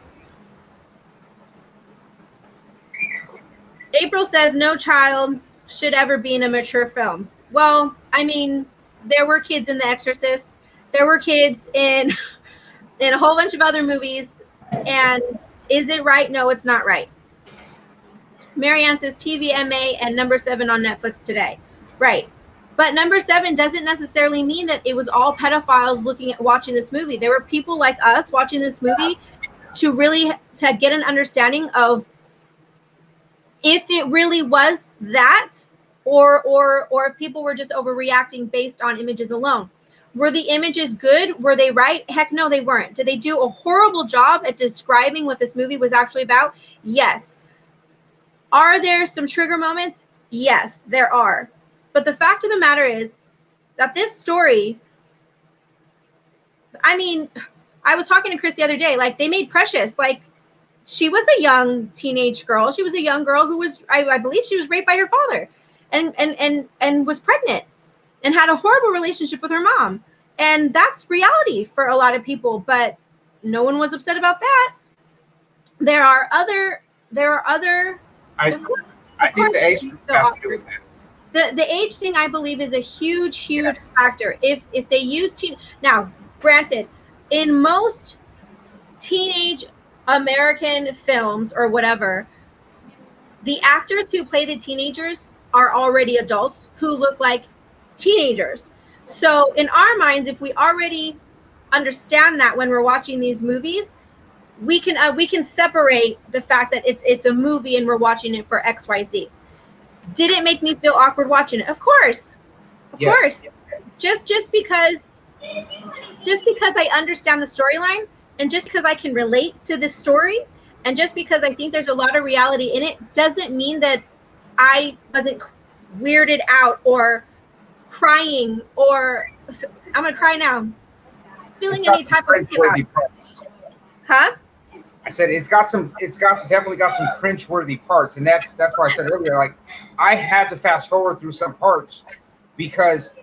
April says no child should ever be in a mature film. Well, I mean, there were kids in The Exorcist. There were kids in a whole bunch of other movies. And is it right? No, it's not right. Marianne says TVMA and Number 7 on Netflix today. Right. But Number 7 doesn't necessarily mean that it was all pedophiles watching this movie. There were people like us watching this movie to get an understanding of if it really was that, or if people were just overreacting based on images alone. Were the images good? Were they right? Heck no, they weren't. Did they do a horrible job at describing what this movie was actually about? Yes. Are there some trigger moments? Yes, there are. But the fact of the matter is that this story, I mean, I was talking to Chris the other day, like they made Precious, like she was a young teenage girl. She was a young girl who was, I believe she was raped by her father and was pregnant and had a horrible relationship with her mom. And that's reality for a lot of people, but no one was upset about that. There are other I think the age has to do with that. The age thing, I believe, is a huge factor. If they use now, granted, in most teenage American films or whatever, the actors who play the teenagers are already adults who look like teenagers. So in our minds, if we already understand that when we're watching these movies, we can separate the fact that it's a movie and we're watching it for XYZ. Did it make me feel awkward watching it? Of course. Of course. Just because I understand the storyline, and just because I can relate to this story, and just because I think there's a lot of reality in it, doesn't mean that I wasn't weirded out or crying, or I'm gonna cry now, feeling any type of way about it. Huh? I said it's definitely got some cringe-worthy parts, and that's why I said earlier, like I had to fast forward through some parts because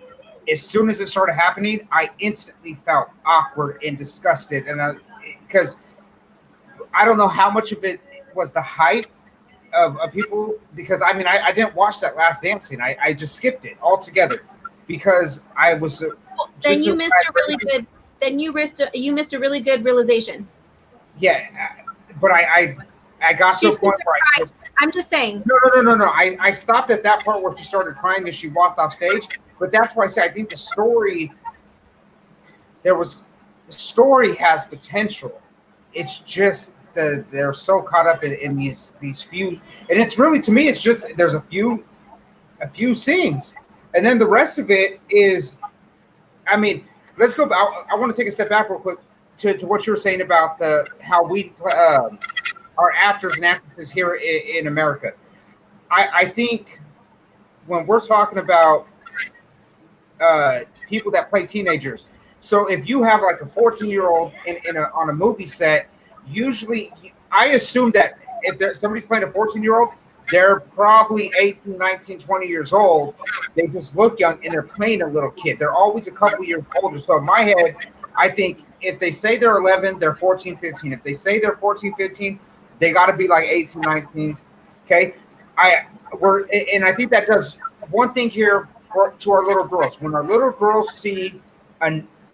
as soon as it started happening, I instantly felt awkward and disgusted, and because I don't know how much of it was the hype of people, because I mean I didn't watch that Last Dance scene. I just skipped it altogether because I was. Then you missed a really good. Then you missed a really good realization. Yeah, but I got to a point where I'm just saying. No. I stopped at that part where she started crying as she walked off stage. But that's why I say I think the story has potential. It's just they're so caught up in these few, and it's really, to me, it's just there's a few scenes, and then the rest of it is, I mean, let's go. I want to take a step back real quick to what you were saying about how we our actors and actresses here in America. I think when we're talking about people that play teenagers, so if you have like a 14-year-old on a movie set, usually I assume that if somebody's playing a 14-year-old, they're probably 18, 19, 20 years old. They just look young and they're playing a little kid. They're always a couple years older. So in my head, I think if they say they're 11, they're 14, 15. If they say they're 14, 15, they got to be like 18, 19. Okay. I think that does one thing here to our little girls. When our little girls see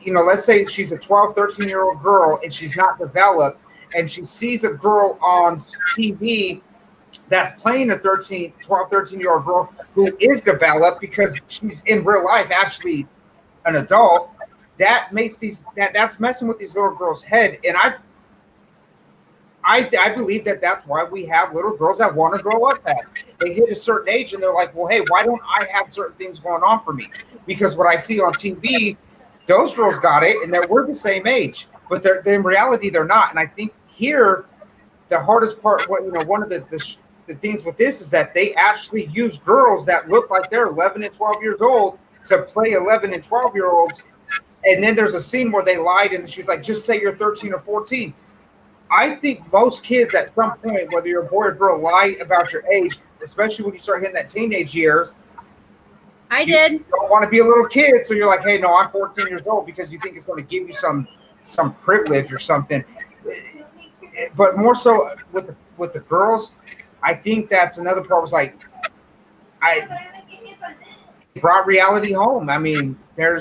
let's say she's a 12, 13-year-old girl and she's not developed, and she sees a girl on TV that's playing a 12, 13-year-old girl who is developed because she's in real life actually an adult, that makes that's messing with these little girls' head. And I believe that's why we have little girls that want to grow up fast. They hit a certain age and they're like, well, hey, why don't I have certain things going on for me? Because what I see on TV, those girls got it, and that we're the same age, but they're in reality they're not. And I think here, the hardest part, one of the things with this is that they actually use girls that look like they're 11 and 12 years old to play 11 and 12-year-olds. And then there's a scene where they lied, and she's like, just say you're 13 or 14. I think most kids at some point, whether you're a boy or girl, lie about your age, especially when you start hitting that teenage years. I did. You don't want to be a little kid, so you're like, hey, no, I'm 14 years old, because you think it's going to give you some privilege or something. But more so with the girls, I think that's another part. Was like, I brought reality home. I mean, there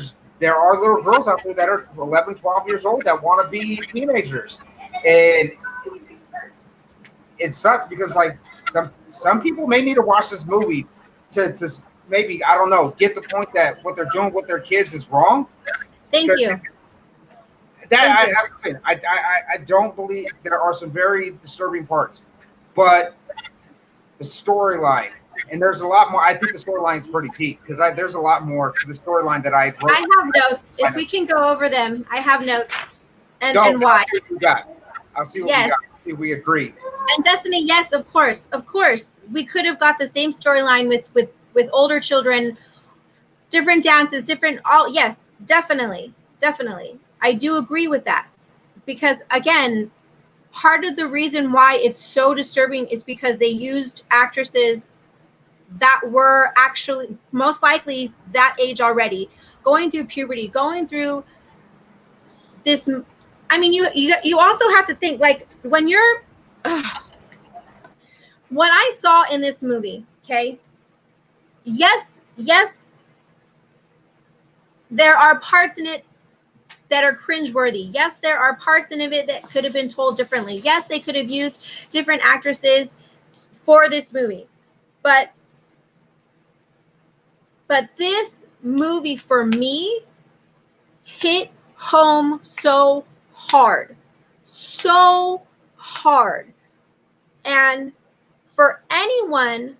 are little girls out there that are 11, 12 years old that want to be teenagers, and it sucks because like some people may need to watch this movie to maybe, I don't know, get the point that what they're doing with their kids is wrong. Thank you. I don't believe, there are some very disturbing parts, but the storyline, and there's a lot more. I think the storyline is pretty deep because there's a lot more to the storyline that I wrote. I have notes. If we can go over them, I have notes and why. I'll see what we got. See, we agree. And Destiny, yes, of course, we could have got the same storyline with older children, different dances, yes, definitely. I do agree with that, because again, part of the reason why it's so disturbing is because they used actresses that were actually most likely that age already, going through puberty, going through this. I mean, you also have to think, like, when you're what I saw in this movie, okay, yes, there are parts in it that are cringeworthy. Yes, there are parts in it that could have been told differently. Yes, they could have used different actresses for this movie. But this movie, for me, hit home so hard. And for anyone,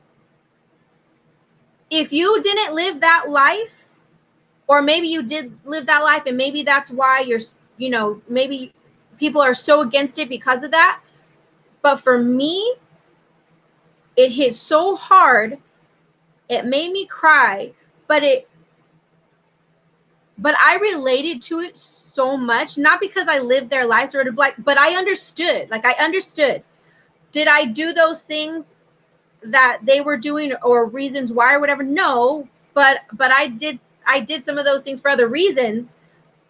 if you didn't live that life, or maybe you did live that life, and maybe that's why maybe people are so against it because of that. But for me, it hit so hard. It made me cry, but I related to it so much, not because I lived their lives or but I understood. Like, I understood. Did I do those things that they were doing, or reasons why or whatever? No, but I did some of those things for other reasons.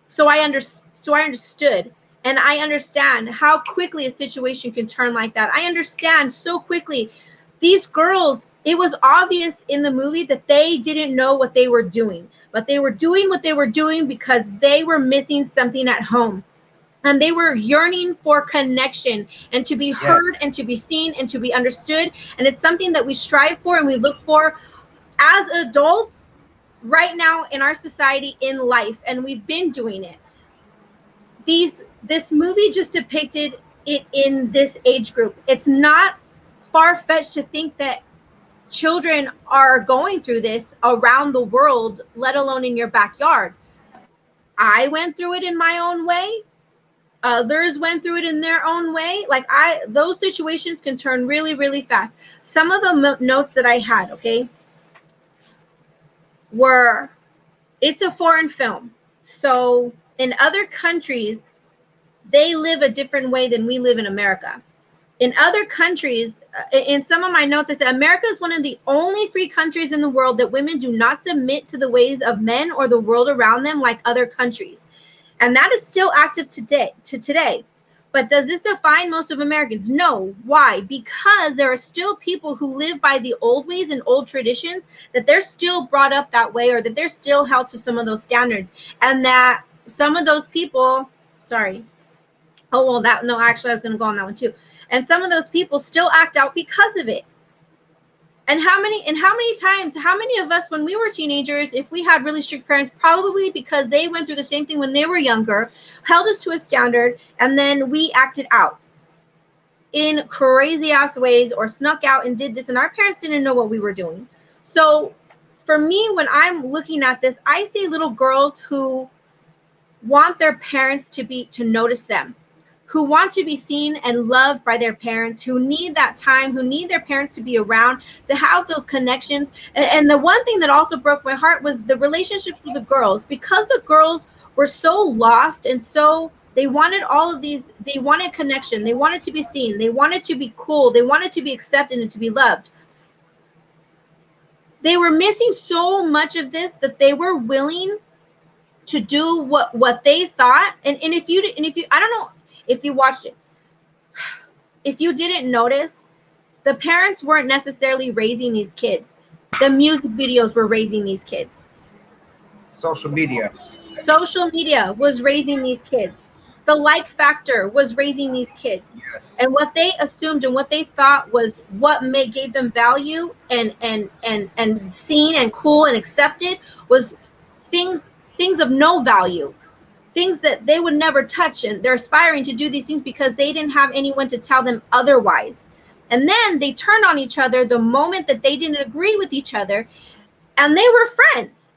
So I understood, and I understand how quickly a situation can turn like that. I understand so quickly. These girls, it was obvious in the movie that they didn't know what they were doing, but they were doing what they were doing because they were missing something at home. And they were yearning for connection, and to be heard, and to be seen, and to be understood. And it's something that we strive for and we look for as adults right now in our society, in life, and we've been doing it. This movie just depicted it in this age group. It's not far-fetched to think that children are going through this around the world, let alone in your backyard. I went through it in my own way. Others went through it in their own way. Like, those situations can turn really, really fast. Some of the notes that I had, okay, were, it's a foreign film. So in other countries, they live a different way than we live in America. In other countries, in some of my notes, I said America is one of the only free countries in the world that women do not submit to the ways of men or the world around them like other countries. And that is still active today. But does this define most of Americans? No. Why? Because there are still people who live by the old ways and old traditions, that they're still brought up that way, or that they're still held to some of those standards. And that some of those people, sorry. Oh, well, actually, I was going to go on that one too. And some of those people still act out because of it. And how many times, how many of us, when we were teenagers, if we had really strict parents, probably because they went through the same thing when they were younger, held us to a standard, and then we acted out in crazy ass ways, or snuck out and did this, and our parents didn't know what we were doing. So for me, when I'm looking at this, I see little girls who want their parents to notice them, who want to be seen and loved by their parents, who need that time, who need their parents to be around, to have those connections. And the one thing that also broke my heart was the relationships with the girls, because the girls were so lost, and so they wanted all of these, they wanted connection, they wanted to be seen, they wanted to be cool, they wanted to be accepted and to be loved. They were missing so much of this that they were willing to do what they thought. And if you I don't know if you watched it, if you didn't notice, the parents weren't necessarily raising these kids. The music videos were raising these kids. Social media was raising these kids. The like factor was raising these kids. Yes. And what they assumed and what they thought was what gave them value and seen and cool and accepted was things of no value. Things that they would never touch, and they're aspiring to do these things because they didn't have anyone to tell them otherwise. And then they turned on each other the moment that they didn't agree with each other, and they were friends.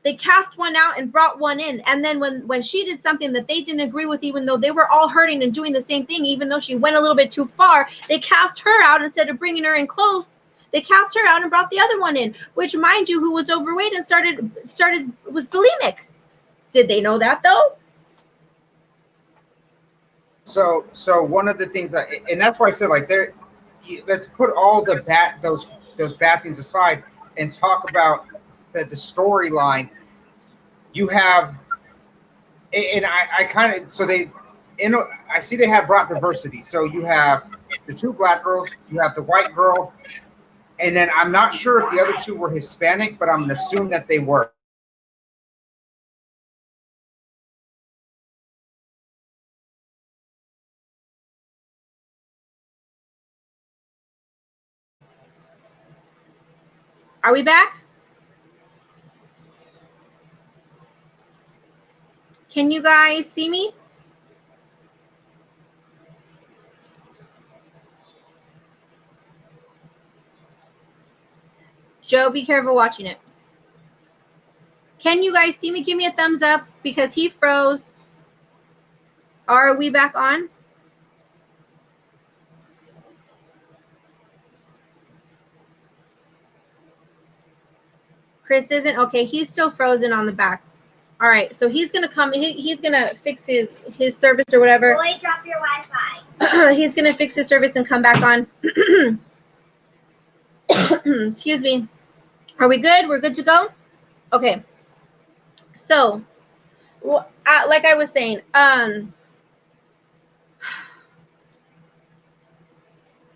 They cast one out and brought one in. And then when she did something that they didn't agree with, even though they were all hurting and doing the same thing, even though she went a little bit too far, they cast her out instead of bringing her in close. They cast her out and brought the other one in, which, mind you, who was overweight and was bulimic. Did they know that though? So one of the things and that's why I said, like, let's put all those bad things aside and talk about the storyline. You have, and I kind of, so I see they have brought diversity. So you have the 2 black girls, you have the white girl, and then I'm not sure if the other 2 were Hispanic, but I'm gonna assume that they were. Are we back? Can you guys see me? Joe, be careful watching it. Can you guys see me? Give me a thumbs up because he froze. Are we back on? Chris isn't? Okay, he's still frozen on the back. All right, so he's going to come. He's going to fix his service or whatever. Boy, drop your Wi-Fi. He's going to fix his service and come back on. Excuse me. Are we good? We're good to go? Okay. So, like I was saying,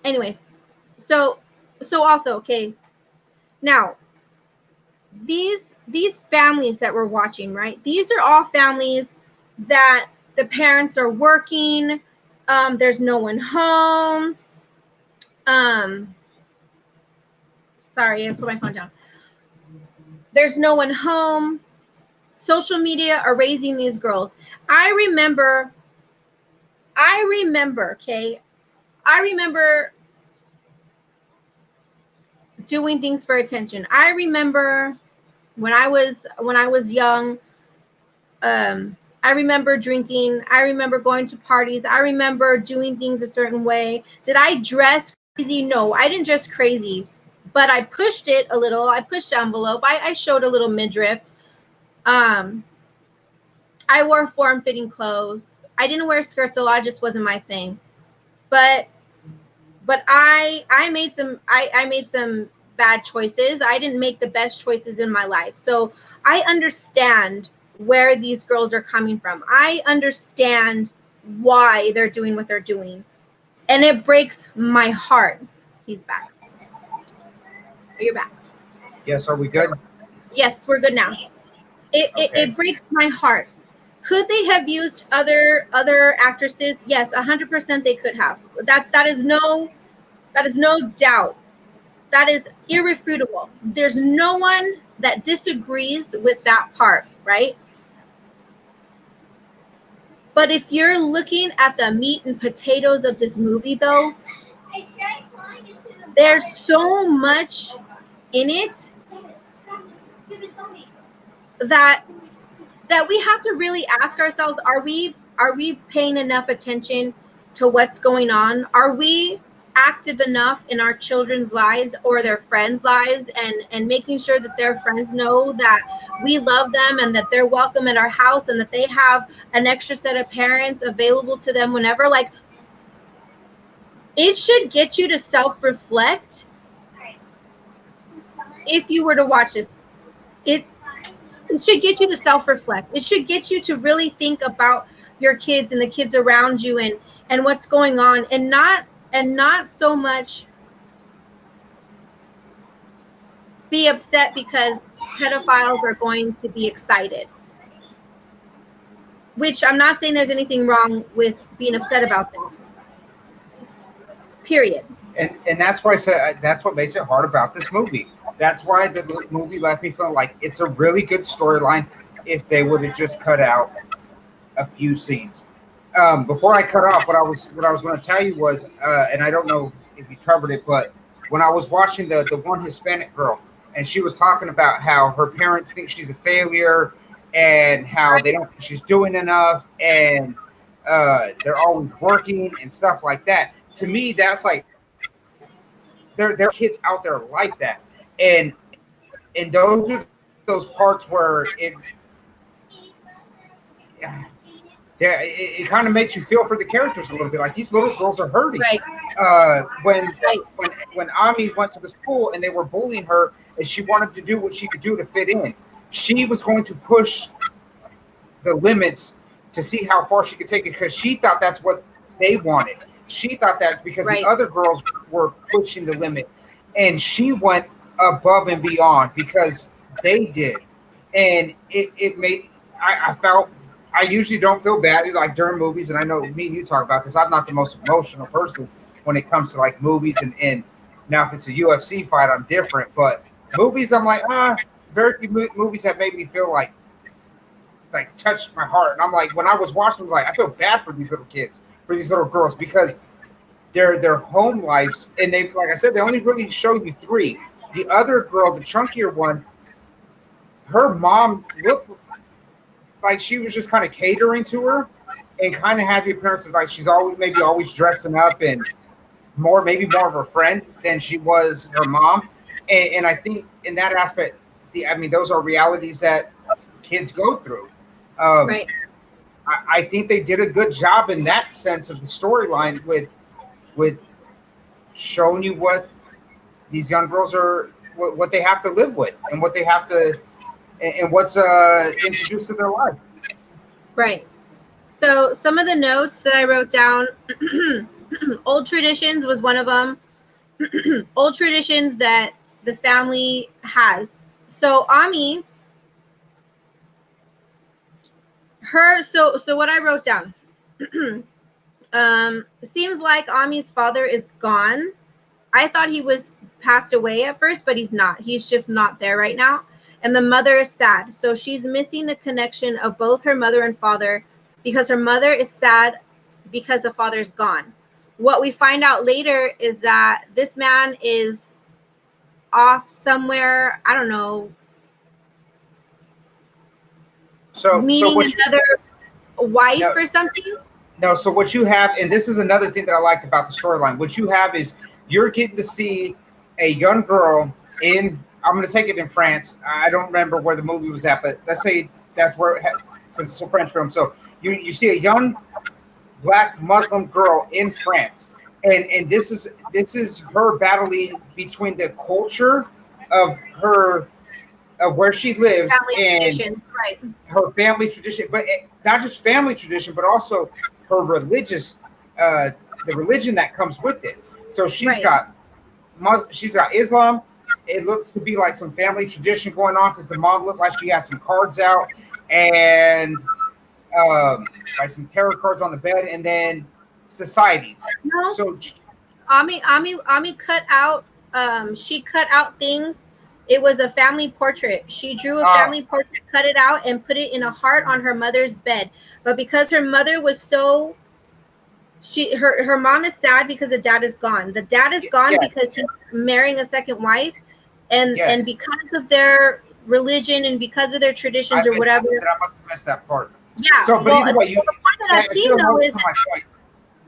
anyways, so also, okay, now these families that we're watching, right? These are all families that the parents are working. There's no one home. Sorry, I put my phone down. There's no one home. Social media are raising these girls. I remember, okay, I remember doing things for attention. I remember when I was young, I remember drinking. I remember going to parties. I remember doing things a certain way. Did I dress crazy? No, I didn't dress crazy, but I pushed it a little. I pushed the envelope. I showed a little midriff. I wore form-fitting clothes. I didn't wear skirts a lot. It just wasn't my thing. But I made some bad choices. I didn't make the best choices in my life. So I understand where these girls are coming from. I understand why they're doing what they're doing. And it breaks my heart. He's back. You're back. Yes, are we good? Yes, we're good now. It breaks my heart. Could they have used other actresses? Yes, 100% they could have. That is no doubt. That is irrefutable. There's no one that disagrees with that part, right? But if you're looking at the meat and potatoes of this movie, though, there's so much in it that we have to really ask ourselves, are we paying enough attention to what's going on? Are we active enough in our children's lives or their friends' lives and making sure that their friends know that we love them and that they're welcome at our house and that they have an extra set of parents available to them whenever? Like, it should get you to self-reflect if you were to watch this. It should get you to self-reflect. It should get you to really think about your kids and the kids around you and what's going on, and not so much be upset because pedophiles are going to be excited. Which I'm not saying there's anything wrong with being upset about that. Period. And that's why I said that's what makes it hard about this movie. That's why the movie left me feeling like it's a really good storyline if they would have just cut out a few scenes. Before I cut off, what I was going to tell you was, and I don't know if you covered it, but when I was watching the one Hispanic girl, and she was talking about how her parents think she's a failure, and how they don't think she's doing enough, and they're always working and stuff like that. To me, that's like there are kids out there like that, and those are those parts where it kind of makes you feel for the characters a little bit. Like these little girls are hurting. When Ami went to the school and they were bullying her, and she wanted to do what she could do to fit in, she was going to push the limits to see how far she could take it, because she thought that's what they wanted. She thought that's because the other girls were pushing the limit, and she went above and beyond because they did. And it made I usually don't feel bad like during movies, and I know me and you talk about this. I'm not the most emotional person when it comes to like movies, and now if it's a UFC fight, I'm different. But movies, I'm like, very few movies have made me feel like touched my heart. And I'm like, when I was watching, I was like, I feel bad for these little kids, for these little girls, because their home lives, and they, like I said, they only really show you 3. The other girl, the chunkier one, her mom looked like she was just kind of catering to her, and kind of had the appearance of like she's always dressing up, and maybe more of a friend than she was her mom. And I think in that aspect, those are realities that kids go through. I think they did a good job in that sense of the storyline with showing you what these young girls are, what they have to live with, and what they have to, and what's introduced to their life. Right. So some of the notes that I wrote down, old traditions was one of them. Old traditions that the family has. So Ami, so what I wrote down, seems like Ami's father is gone. I thought he was passed away at first, but he's not. He's just not there right now. And the mother is sad. So she's missing the connection of both her mother and father, because her mother is sad because the father's gone. What we find out later is that this man is off somewhere, I don't know, meeting another wife or something. No, so what you have, and this is another thing that I liked about the storyline, what you have is you're getting to see a young girl in, I'm going to take it in France. I don't remember where the movie was at, but let's say that's where, since it's a French film. So you see a young Black Muslim girl in France, and this is her battling between the culture of her, of where she lives, and her family tradition, but not just family tradition, but also her religious, the religion that comes with it. So she's got Islam. It looks to be like some family tradition going on, because the mom looked like she had some cards out, and like some tarot cards on the bed, and then society. No. So Ami cut out. She cut out things. It was a family portrait. She drew a family portrait, cut it out, and put it in a heart on her mother's bed. But because her mother was so, her mom is sad because the dad is gone. The dad is gone because he's marrying a second wife, and because of their religion and because of their traditions or whatever. I must have missed that part. Yeah. So, but either way, the point of that scene though is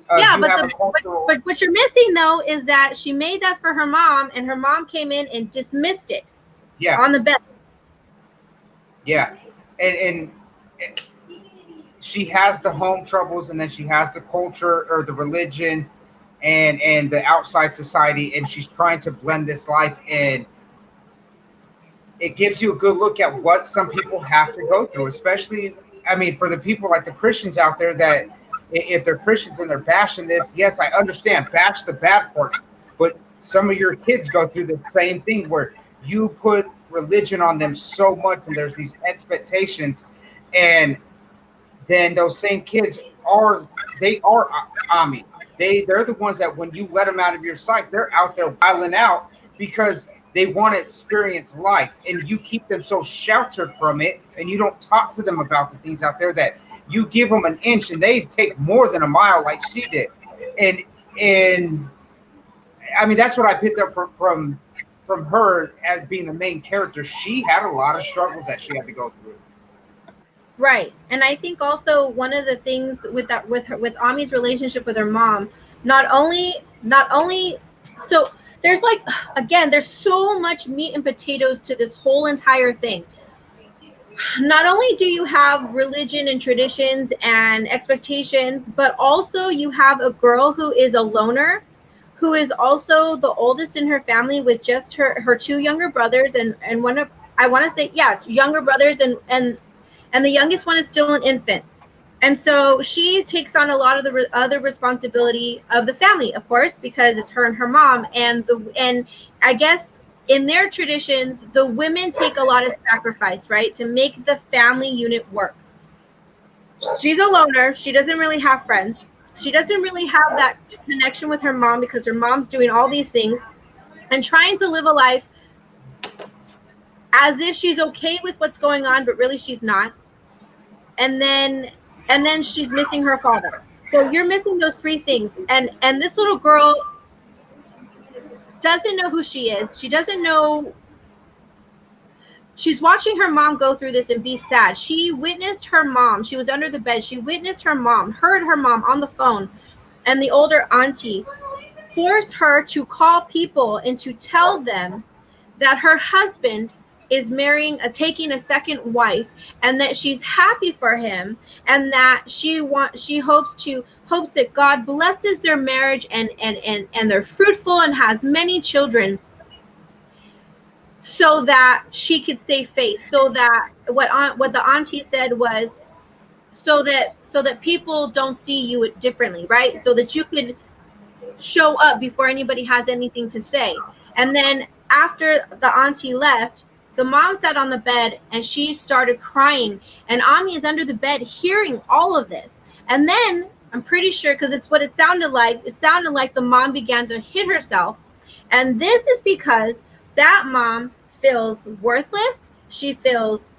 but what you're missing though is that she made that for her mom, and her mom came in and dismissed it. Yeah. On the bed. Yeah, and she has the home troubles, and then she has the culture or the religion, and the outside society, and she's trying to blend this life, and it gives you a good look at what some people have to go through, especially, for the people like the Christians out there that, if they're Christians and they're bashing this, yes, I understand, bash the bad parts, but some of your kids go through the same thing where you put religion on them so much, and there's these expectations, and then those same kids are Ami. They're the ones that when you let them out of your sight, they're out there wilding out because they want to experience life, and you keep them so sheltered from it, and you don't talk to them about the things out there that you give them an inch and they take more than a mile like she did. And that's what I picked up from from her as being the main character, she had a lot of struggles that she had to go through. Right. And I think also one of the things with Ami's relationship with her mom, not only so there's like, again, there's so much meat and potatoes to this whole entire thing. Not only do you have religion and traditions and expectations, but also you have a girl who is a loner, who is also the oldest in her family with just her two younger brothers and one of, I want to say, yeah, younger brothers, and the youngest one is still an infant. And so she takes on a lot of the other responsibility of the family, of course, because it's her and her mom. And I guess in their traditions, the women take a lot of sacrifice, right, to make the family unit work. She's a loner. She doesn't really have friends. She doesn't really have that connection with her mom because her mom's doing all these things and trying to live a life as if she's okay with what's going on, but really she's not. And then she's missing her father. So you're missing those three things. And this little girl doesn't know who she is. She doesn't know. She's watching her mom go through this and be sad. She witnessed her mom. She was under the bed. She witnessed her mom, heard her mom on the phone, and the older auntie forced her to call people and to tell them that her husband is taking a second wife, and that she's happy for him, and that she hopes that God blesses their marriage and they're fruitful and has many children, so that she could save face. So that what the auntie said was, so that people don't see you differently, right? So that you could show up before anybody has anything to say. And then after the auntie left, the mom sat on the bed and she started crying, and Ami is under the bed hearing all of this. And then I'm pretty sure, because it's what it sounded like the mom began to hit herself. And this is because that mom feels worthless. She feels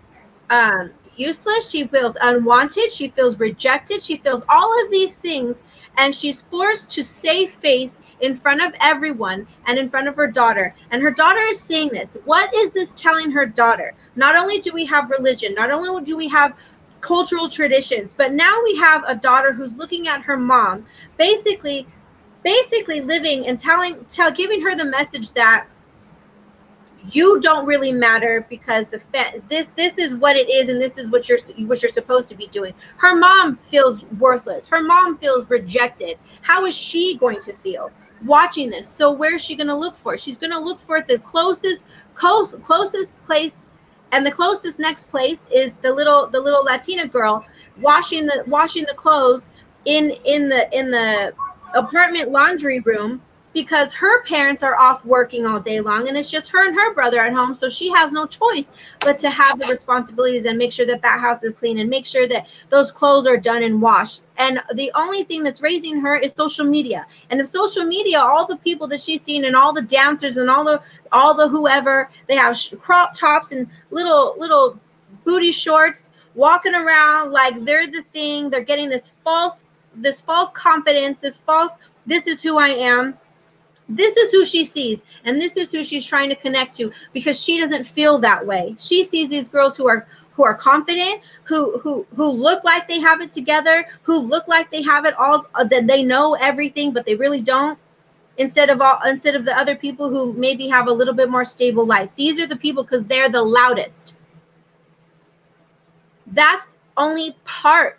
useless. She feels unwanted. She feels rejected. She feels all of these things, and she's forced to save face in front of everyone and in front of her daughter. And her daughter is seeing this. What is this telling her daughter? Not only do we have religion, not only do we have cultural traditions, but now we have a daughter who's looking at her mom, basically living and giving her the message that you don't really matter, because this is what it is, and this is what you're supposed to be doing. Her mom feels worthless. Her mom feels rejected. How is she going to feel watching this? So where is she going to look for? She's going to look for the closest place, and the closest next place is the little Latina girl washing the clothes in the apartment laundry room, because her parents are off working all day long, and it's just her and her brother at home. So she has no choice but to have the responsibilities and make sure that house is clean and make sure that those clothes are done and washed. And the only thing that's raising her is social media. And if social media, all the people that she's seen and all the dancers and all the whoever, they have crop tops and little booty shorts, walking around like they're the thing. They're getting this false confidence, this is who I am. This is who she sees, and this is who she's trying to connect to, because she doesn't feel that way. She sees these girls who are confident, who look like they have it together, who look like they have it all, that they know everything, but they really don't. Instead of the other people who maybe have a little bit more stable life. These are the people, because they're the loudest. That's only part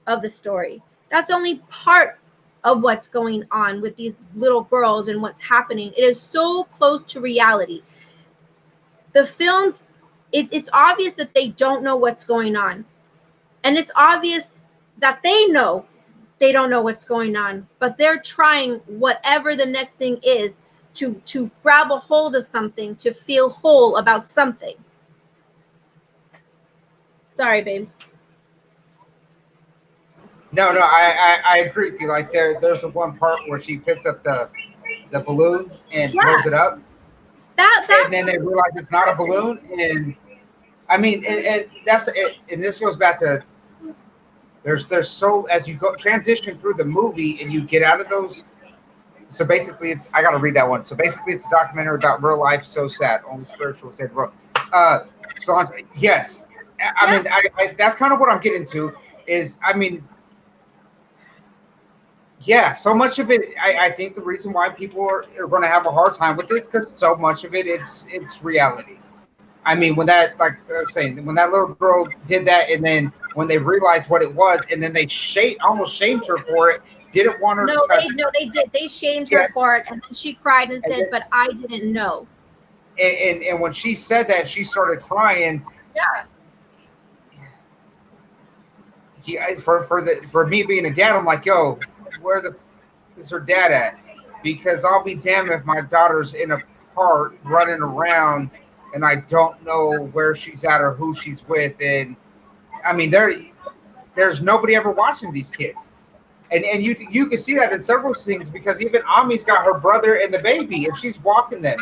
of the story. That's only part of what's going on with these little girls and what's happening. It is so close to reality. The films, it's obvious that they don't know what's going on. And it's obvious that they don't know what's going on, but they're trying whatever the next thing is to grab a hold of something, to feel whole about something. Sorry, babe. No, I agree with you. Like there's one part where she picks up the balloon and blows it up. And then they realize it's not a balloon. And I mean, that's it. And this goes back to there's so, as you go transition through the movie and you get out of those So basically, I got to read that one. So basically, it's a documentary about real life. So sad, only spiritual stayed real. So yes, I mean, that's kind of what I'm getting to. Is I mean, yeah, so much of it. I think the reason why people are going to have a hard time with this because so much of it, it's reality. I mean, when that, like I was saying, when that little girl did that, and then when they realized what it was, and then they almost shamed her for it, didn't want her to touch. No, they did. They shamed her for it, and then she cried and said, "But I didn't know." And when she said that, she started crying. Yeah. For me being a dad, I'm like, yo, where the is her dad at? Because I'll be damned if my daughter's in a park running around and I don't know where she's at or who she's with. And I mean, there's nobody ever watching these kids. And you can see that in several things because even Ami's got her brother and the baby, and she's walking them,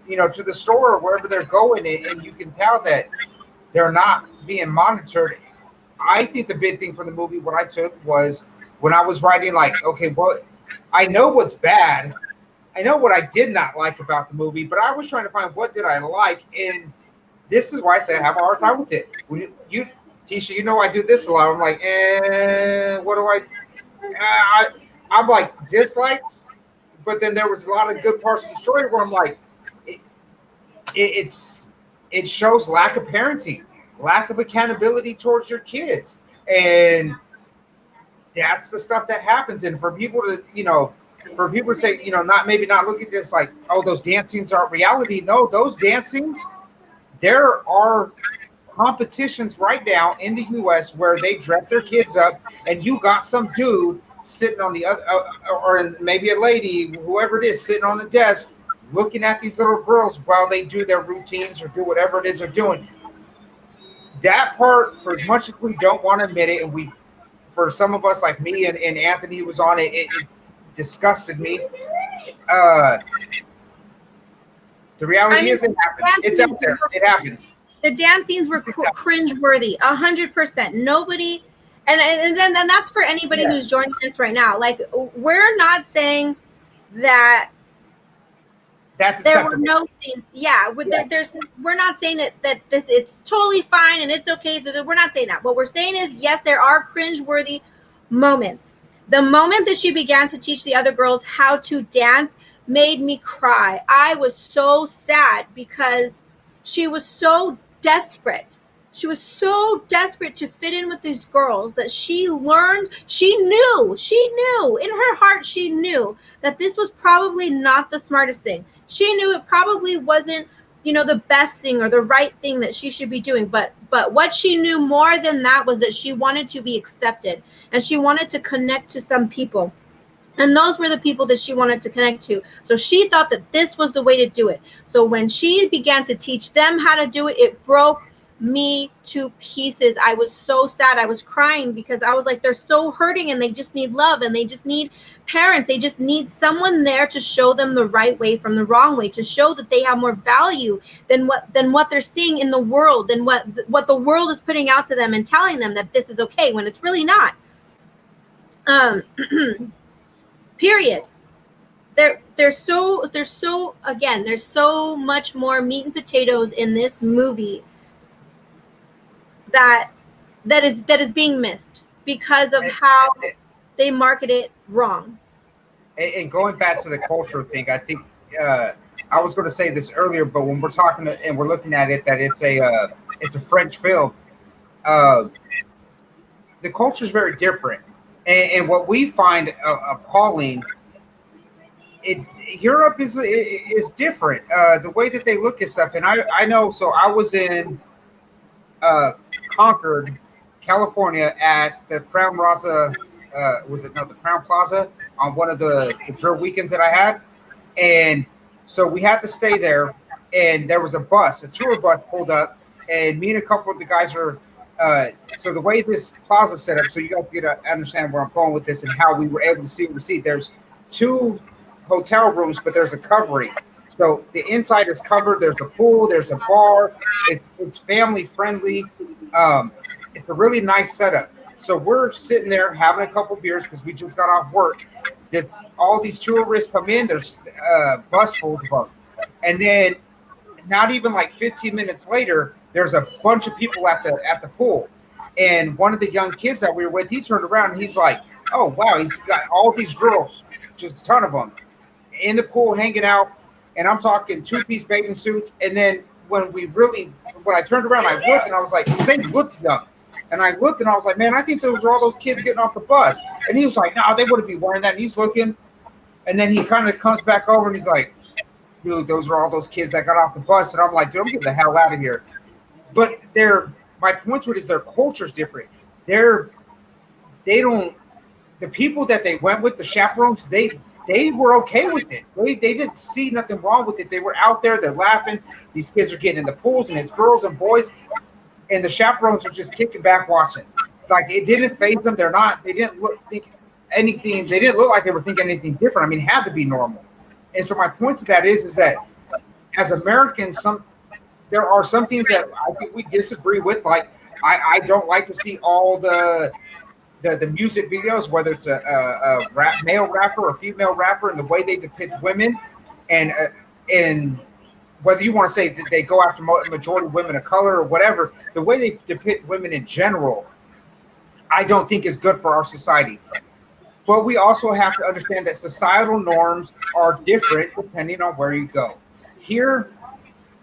to the store or wherever they're going, and you can tell that they're not being monitored. I think the big thing from the movie, what I took was when I was writing, like, okay, well, I know what's bad. I know what I did not like about the movie, but I was trying to find what did I like, and this is why I say I have a hard time with it. When you Tisha, I do this a lot. I'm like, what do I'm like dislikes, but then there was a lot of good parts of the story where I'm like, it shows lack of parenting, lack of accountability towards your kids, and that's the stuff that happens. And for people to say, not look at this like, oh, those dance scenes aren't reality. No, those dance scenes, there are competitions right now in the U.S. where they dress their kids up, and you got some dude sitting on the other, or maybe a lady, whoever it is, sitting on the desk, looking at these little girls while they do their routines or do whatever it is they're doing. That part, for as much as we don't want to admit it, and for some of us like me and Anthony was on it, it disgusted me. The reality is it happens. It's out there. It happens. The dance scenes were cringe-worthy, 100%. Nobody, and then that's for anybody who's joining us right now. Like, we're not saying that there were no scenes. Yeah, we're not saying that this it's totally fine and it's okay. So we're not saying that. What we're saying is, yes, there are cringe-worthy moments. The moment that she began to teach the other girls how to dance made me cry. I was so sad because she was so desperate. She was so desperate to fit in with these girls that she knew in her heart, she knew that this was probably not the smartest thing. She knew it probably wasn't, the best thing or the right thing that she should be doing. But what she knew more than that was that she wanted to be accepted and she wanted to connect to some people. And those were the people that she wanted to connect to. So she thought that this was the way to do it. So when she began to teach them how to do it, it broke me to pieces. I was so sad. I was crying because I was like, they're so hurting and they just need love and they just need parents. They just need someone there to show them the right way from the wrong way, to show that they have more value than what they're seeing in the world, than what the world is putting out to them and telling them that this is okay when it's really not. Period. There's so much more meat and potatoes in this movie that is being missed because of how they market it wrong. And going back to the culture thing, I think I was going to say this earlier, but when we're talking and we're looking at it, that it's a French film. The culture is very different. And what we find appalling, Europe is different. The way that they look at stuff, and I know. So I was in Concord, California, at the Crown Plaza. The Crown Plaza on one of the drill weekends that I had, and so we had to stay there. And there was a tour bus pulled up, and me and a couple of the guys are. So the way this plaza set up, so you guys get to understand where I'm going with this and how we were able to see what we see. There's 2 hotel rooms, but there's a covering. So the inside is covered. There's a pool. There's a bar. It's family friendly. It's a really nice setup. So we're sitting there having a couple beers because we just got off work, all these tourists come in. There's bus full of them, and then not even like 15 minutes later, there's a bunch of people at the pool, and one of the young kids that we were with, he turned around and he's like, "Oh wow, he's got all these girls, just a ton of them, in the pool hanging out." And I'm talking two-piece bathing suits. And then when I turned around, I looked and I was like, they looked young. And I looked and I was like, man, I think those were all those kids getting off the bus. And he was like, no, they wouldn't be wearing that. And he's looking, and then he kind of comes back over and he's like, dude, those are all those kids that got off the bus. And I'm like, dude, I'm getting the hell out of here. But my point to it is their culture's different. The people that they went with, the chaperones, they were okay with it. They didn't see nothing wrong with it. They were out there. They're laughing. These kids are getting in the pools, and it's girls and boys. And the chaperones are just kicking back watching. Like, it didn't faze them. They didn't look like they were thinking anything different. I mean, it had to be normal. And so my point to that is that as Americans, there are some things that I think we disagree with. Like, I don't like to see all the music videos, whether it's a male rapper or female rapper, and the way they depict women, and whether you want to say that they go after majority women of color or whatever, the way they depict women in general, I don't think is good for our society. But we also have to understand that societal norms are different depending on where you go. Here,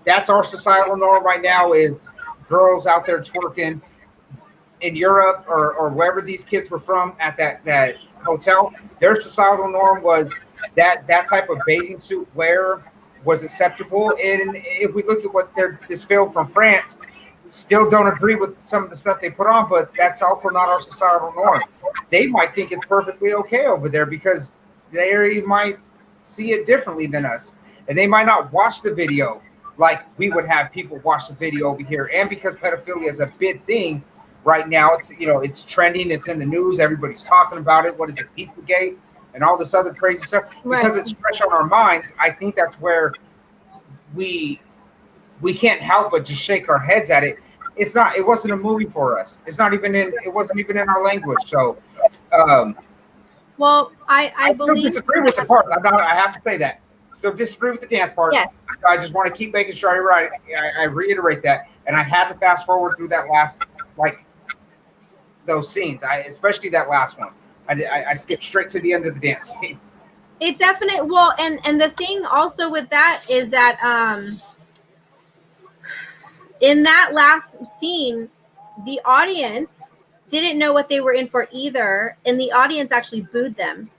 that's our societal norm right now, is girls out there twerking. In Europe or wherever these kids were from at that hotel, their societal norm was that type of bathing suit wear was acceptable. And if we look at this film from France, still don't agree with some of the stuff they put on, but that's also not our societal norm. They might think it's perfectly okay over there because they might see it differently than us, and they might not watch the video like we would have people watch the video over here. And because pedophilia is a big thing right now, it's trending, it's in the news, everybody's talking about it. What is it, Pizzagate and all this other crazy stuff? Right. Because it's fresh on our minds, I think that's where we can't help but just shake our heads at it. It wasn't a movie for us. It wasn't even in our language. So well, I still disagree with the parts. I have to say that. Still disagree with the dance part. Yes. I just want to keep making sure you're right. I reiterate that. And I had to fast forward through that last, those scenes, especially that last one. I skipped straight to the end of the dance scene. It definitely, and the thing also with that is that in that last scene, the audience didn't know what they were in for either, and the audience actually booed them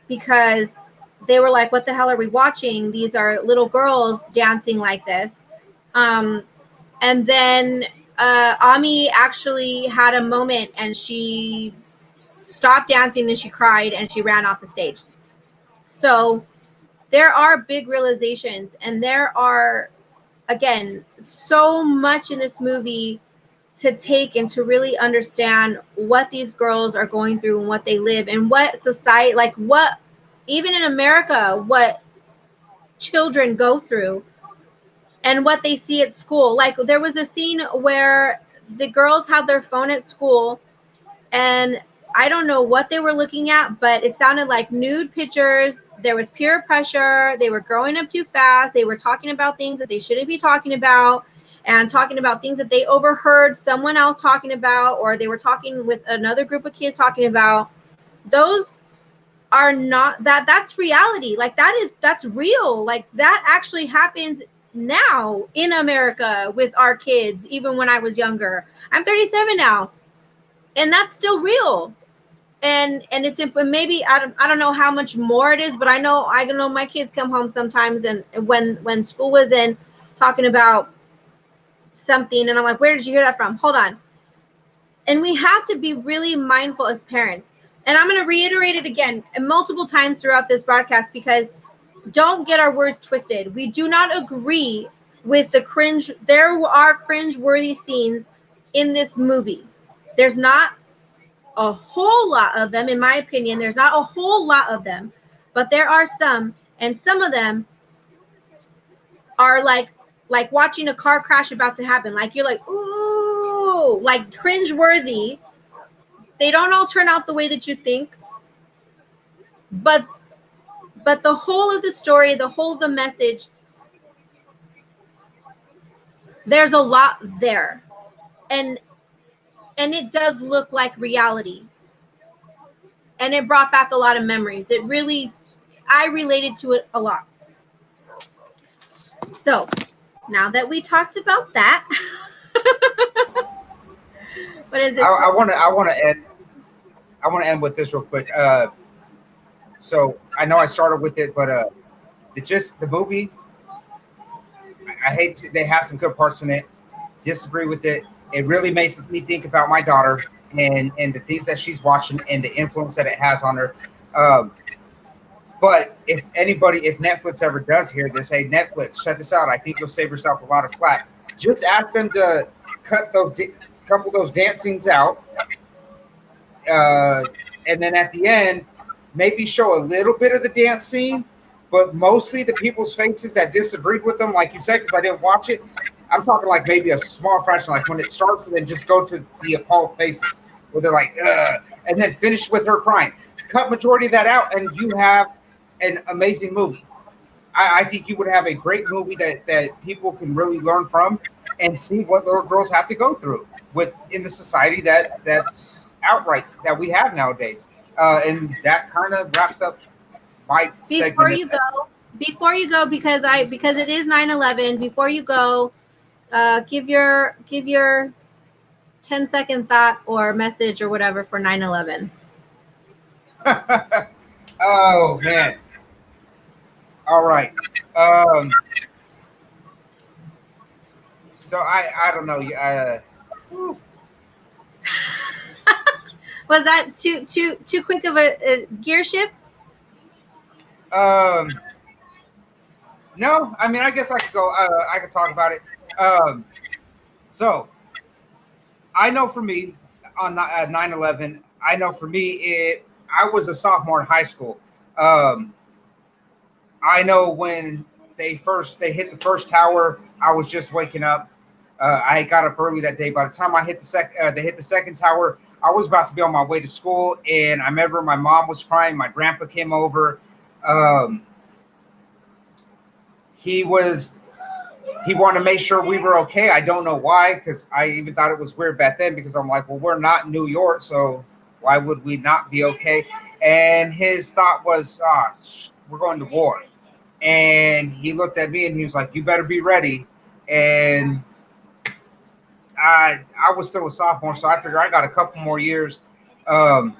because they were like, what the hell are we watching? These are little girls dancing like this. And then Ami actually had a moment, and she stopped dancing and she cried and she ran off the stage. So there are big realizations, and there are, again, so much in this movie to take and to really understand what these girls are going through and what they live and what society, even in America, what children go through and what they see at school. Like, there was a scene where the girls had their phone at school, and I don't know what they were looking at, but it sounded like nude pictures. There was peer pressure. They were growing up too fast. They were talking about things that they shouldn't be talking about, and talking about things that they overheard someone else talking about, or they were talking with another group of kids talking about. Those are not, that's reality. Like, that's real. Like, that actually happens now in America with our kids, even when I was younger. I'm 37 now, and that's still real. And it's maybe I don't know how much more it is, but I know my kids come home sometimes, and when school was in talking about something, and I'm like, where did you hear that from? Hold on. And we have to be really mindful as parents. And I'm going to reiterate it again multiple times throughout this broadcast, because don't get our words twisted. We do not agree with the cringe. There are cringe-worthy scenes in this movie. There's not a whole lot of them, in my opinion. There's not a whole lot of them, but there are some, and some of them are like watching a car crash about to happen. Like, you're like, ooh, like cringe-worthy. They don't all turn out the way that you think. But the whole of the story, the whole of the message, there's a lot there. And it does look like reality. And it brought back a lot of memories. It really, I related to it a lot. So now that we talked about that, what is it? I want to end with this real quick. So I know I started with it, but the movie, I hate to, they have some good parts in it. Disagree with it. It really makes me think about my daughter and the things that she's watching and the influence that it has on her. But if Netflix ever does hear this, hey, Netflix, check this out. I think you'll save yourself a lot of flack. Just ask them to cut those couple of those dance scenes out, and then at the end, maybe show a little bit of the dance scene, but mostly the people's faces that disagreed with them, like you said, because I didn't watch it. I'm talking like maybe a small fraction, like when it starts, and then just go to the appalled faces where they're like, ugh, and then finish with her crying. Cut majority of that out, and you have an amazing movie. I think you would have a great movie that people can really learn from and see what little girls have to go through in the society that's outright that we have nowadays. And that kind of wraps up my segment. Before you go, because it is 9/11. Before you go, give your 10-second thought or message or whatever for 9/11. Oh man. All right. So I don't know. Was that too quick of a gear shift? No. I mean, I guess I could go. I could talk about it. So I know for me on 9/11, I know for me I was a sophomore in high school. I know when they hit the first tower, I was just waking up. I got up early that day. By the time I hit they hit the second tower, I was about to be on my way to school, and I remember my mom was crying. My grandpa came over. He wanted to make sure we were okay. I don't know why, because I even thought it was weird back then, because I'm like, well, we're not in New York, so why would we not be okay? And his thought was, we're going to war. And he looked at me and he was like, you better be ready. And I was still a sophomore, so I figured I got a couple more years. And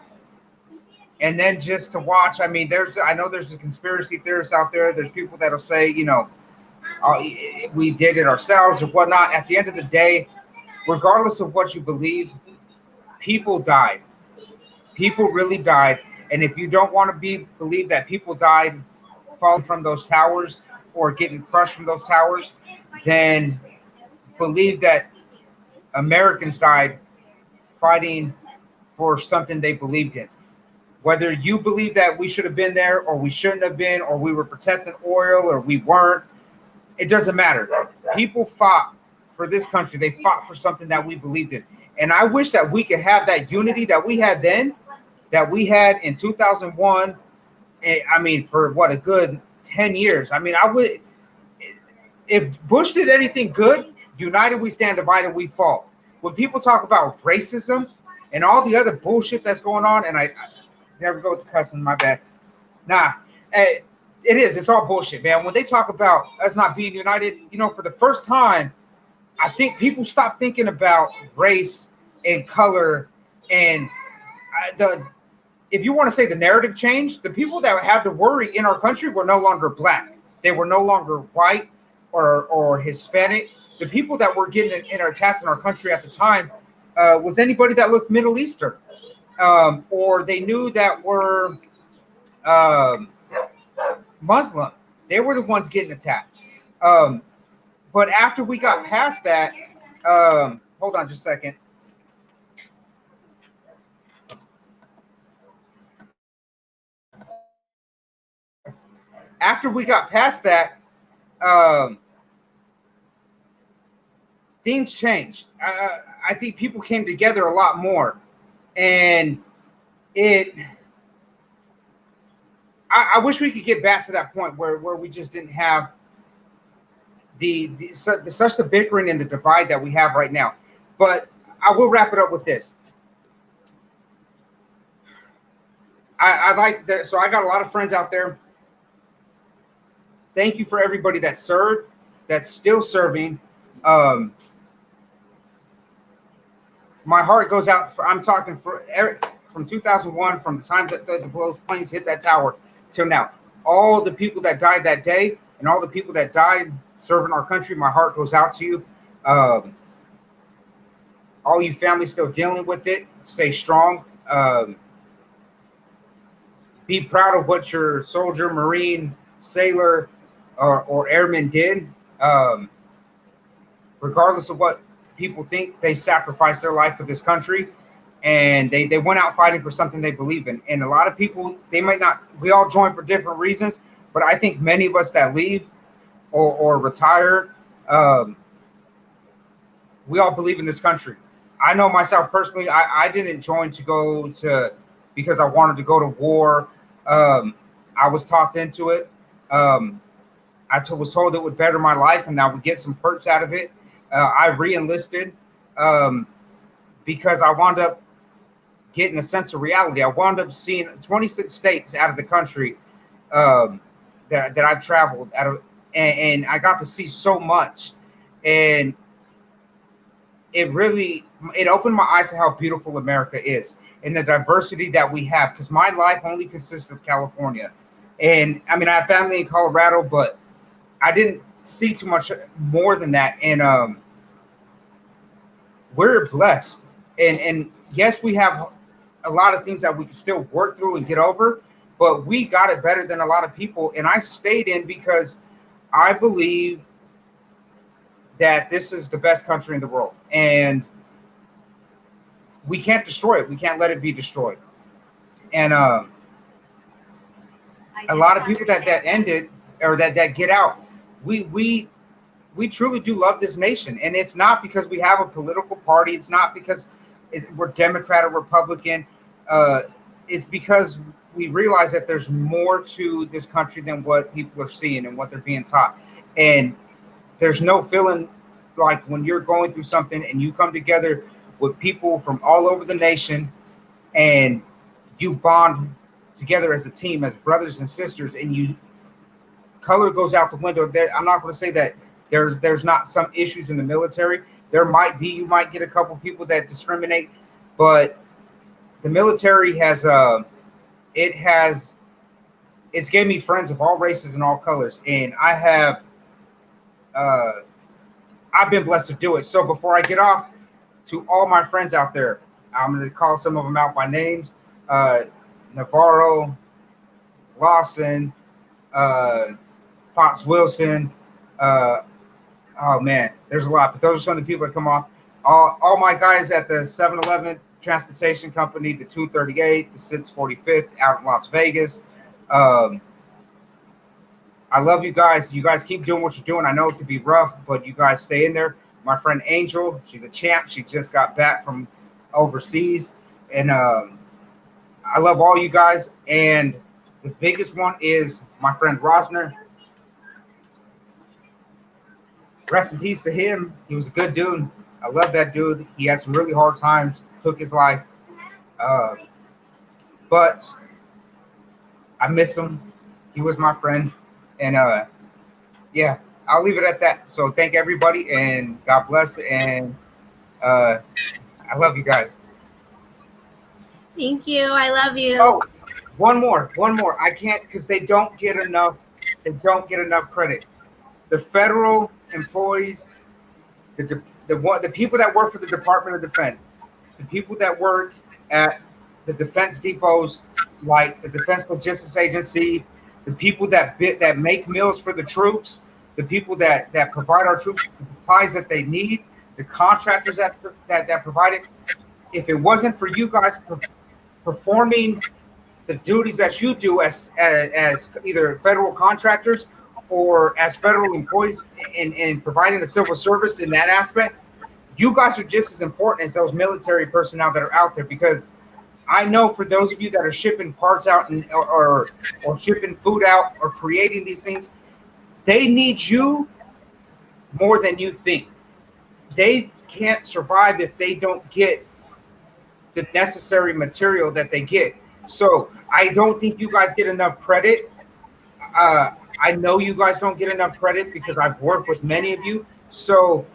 then just to watch, I mean, I know there's a conspiracy theorists out there. There's people that'll say, we did it ourselves or whatnot. At the end of the day, regardless of what you believe, people died. People really died. And if you don't want to believe that people died falling from those towers or getting crushed from those towers, then believe that Americans died fighting for something they believed in. Whether you believe that we should have been there or we shouldn't have been, or we were protecting oil or we weren't, it doesn't matter. People fought for this country. They fought for something that we believed in. And I wish that we could have that unity that we had then, that we had in 2001. I mean, for what, a good 10 years. I mean, if Bush did anything good, united we stand, divided we fall. When people talk about racism and all the other bullshit that's going on, and I never go with the cussing, my bad. Nah, it's all bullshit, man. When they talk about us not being united, for the first time, I think people stop thinking about race and color and if you want to say the narrative changed, the people that had to worry in our country were no longer black. They were no longer white or Hispanic. The people that were getting attacked in our country at the time was anybody that looked Middle Eastern, or they knew that were Muslim. They were the ones getting attacked. But after we got past that, hold on just a second. After we got past that, things changed. I think people came together a lot more, and I wish we could get back to that point where we just didn't have such the bickering and the divide that we have right now. But I will wrap it up with this. I like that. So I got a lot of friends out there. Thank you for everybody that served, that's still serving. My heart goes out. I'm talking from 2001, from the time that those planes hit that tower till now. All the people that died that day and all the people that died serving our country, my heart goes out to you. All you families still dealing with it, stay strong. Be proud of what your soldier, Marine, sailor, or airman did. Regardless of what people think, they sacrificed their life for this country, and they went out fighting for something they believe in. And a lot of people, they might not, we all join for different reasons, but I think many of us that leave or retire, we all believe in this country. I know myself personally, I didn't join to go to because I wanted to go to war. I was talked into it. Was told it would better my life and I would get some perks out of it. I re-enlisted because I wound up getting a sense of reality. I wound up seeing 26 states out of the country that I've traveled out of, and I got to see so much, and it opened my eyes to how beautiful America is and the diversity that we have. Because my life only consists of California, and I mean I have family in Colorado, but I didn't see too much more than that. And we're blessed, and yes, we have a lot of things that we can still work through and get over, but we got it better than a lot of people. And I stayed in because I believe that this is the best country in the world, and we can't destroy it. We can't let it be destroyed. And a lot of people that ended or that get out, we truly do love this nation. And it's not because we have a political party. It's not because we're Democrat or Republican. It's because we realize that there's more to this country than what people are seeing and what they're being taught. And there's no feeling like when you're going through something and you come together with people from all over the nation and you bond together as a team, as brothers and sisters, and color goes out the window. I'm not going to say that there's not some issues in the military. There might be. You might get a couple people that discriminate, but the military has it's gave me friends of all races and all colors, and I've been blessed to do it. So before I get off, to all my friends out there, I'm going to call some of them out by names: Navarro, Lawson, Fox Wilson. Oh man, there's a lot, but those are some of the people that come off. All my guys at the 7-Eleven Transportation Company, the 238, the 645th out in Las Vegas. I love you guys. You guys keep doing what you're doing. I know it can be rough, but you guys stay in there. My friend Angel, she's a champ. She just got back from overseas. And I love all you guys. And the biggest one is my friend Rosner. Rest in peace to him. He was a good dude. I love that dude. He had some really hard times, took his life. But I miss him. He was my friend. And yeah, I'll leave it at that. So thank everybody, and God bless. And I love you guys. Thank you. I love you. Oh, one more. I can't, because they don't get enough credit. The federal employees, the people that work for the Department of Defense, the people that work at the defense depots, like the Defense Logistics Agency, the people that make meals for the troops, the people that provide our troops the supplies that they need, the contractors that provide it. If it wasn't for you guys performing the duties that you do as either federal contractors or as federal employees in providing the civil service in that aspect, you guys are just as important as those military personnel that are out there, because I know for those of you that are shipping parts out or shipping food out or creating these things, they need you more than you think. They can't survive if they don't get the necessary material that they get. So I don't think you guys get enough credit. I know you guys don't get enough credit because I've worked with many of you. So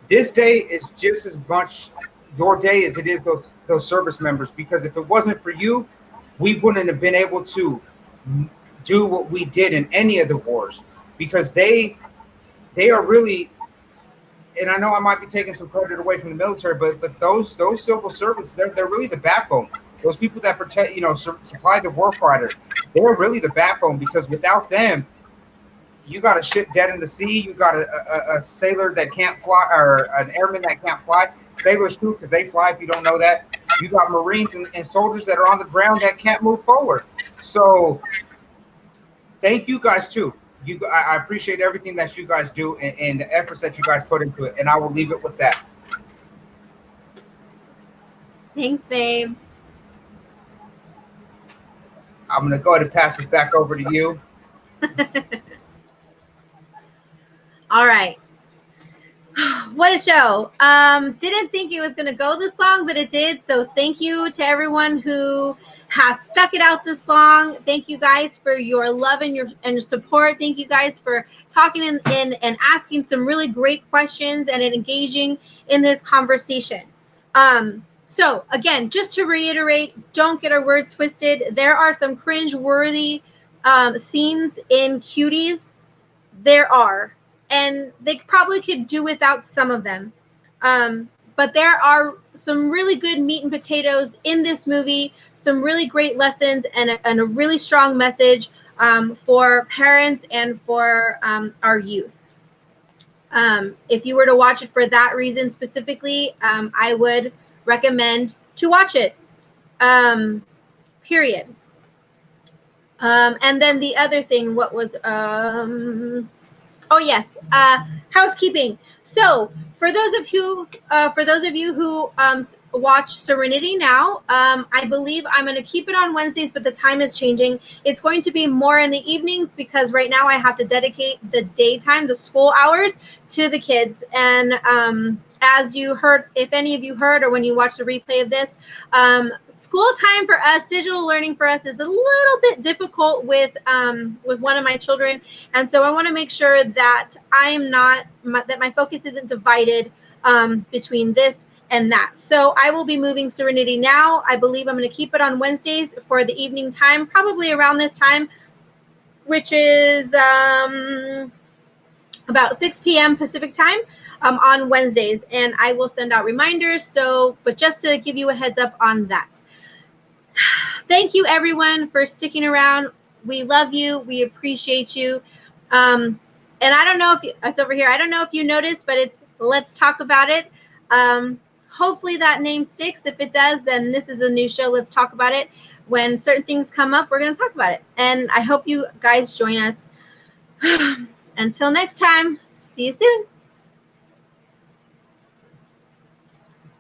this day is just as much your day as it is those service members, because if it wasn't for you, we wouldn't have been able to do what we did in any of the wars, because they are really, and I know I might be taking some credit away from the military, but those civil servants, they're really the backbone. Those people that protect, supply the warfighter, they're really the backbone, because without them, you got a ship dead in the sea. You got a sailor that can't fly, or an airman that can't fly. Sailors too, because they fly. If you don't know that, you got Marines and soldiers that are on the ground that can't move forward. So thank you guys too. I appreciate everything that you guys do and the efforts that you guys put into it. And I will leave it with that. Thanks, babe. I'm gonna go ahead and pass this back over to you. All right. What a show. Didn't think it was going to go this long, but it did. So thank you to everyone who has stuck it out this long. Thank you guys for your love and your support. Thank you guys for talking and asking some really great questions and engaging in this conversation. So again, just to reiterate, don't get our words twisted. There are some cringe-worthy scenes in Cuties. There are. And they probably could do without some of them. But there are some really good meat and potatoes in this movie, some really great lessons, and a really strong message for parents and for our youth. If you were to watch it for that reason specifically, I would recommend to watch it, period. And then the other thing, what was... Oh yes, housekeeping. So for those of you who watch Serenity Now, I believe I'm going to keep it on Wednesdays, but the time is changing. It's going to be more in the evenings because right now I have to dedicate the daytime, the school hours, to the kids. And as you heard, if any of you heard or when you watch the replay of this, school time for us, digital learning for us, is a little bit difficult with one of my children, and so I want to make sure that that my focus isn't divided between this and that. So I will be moving Serenity Now. I believe I'm going to keep it on Wednesdays for the evening time, probably around this time, which is about 6 p.m. Pacific time on Wednesdays, and I will send out reminders. So, but just to give you a heads up on that. Thank you, everyone, for sticking around. We love you. We appreciate you. And I don't know if it's over here. I don't know if you noticed, but it's Let's Talk About It. Hopefully that name sticks. If it does, then this is a new show. Let's talk about it. When certain things come up, we're going to talk about it. And I hope you guys join us. Until next time, see you soon.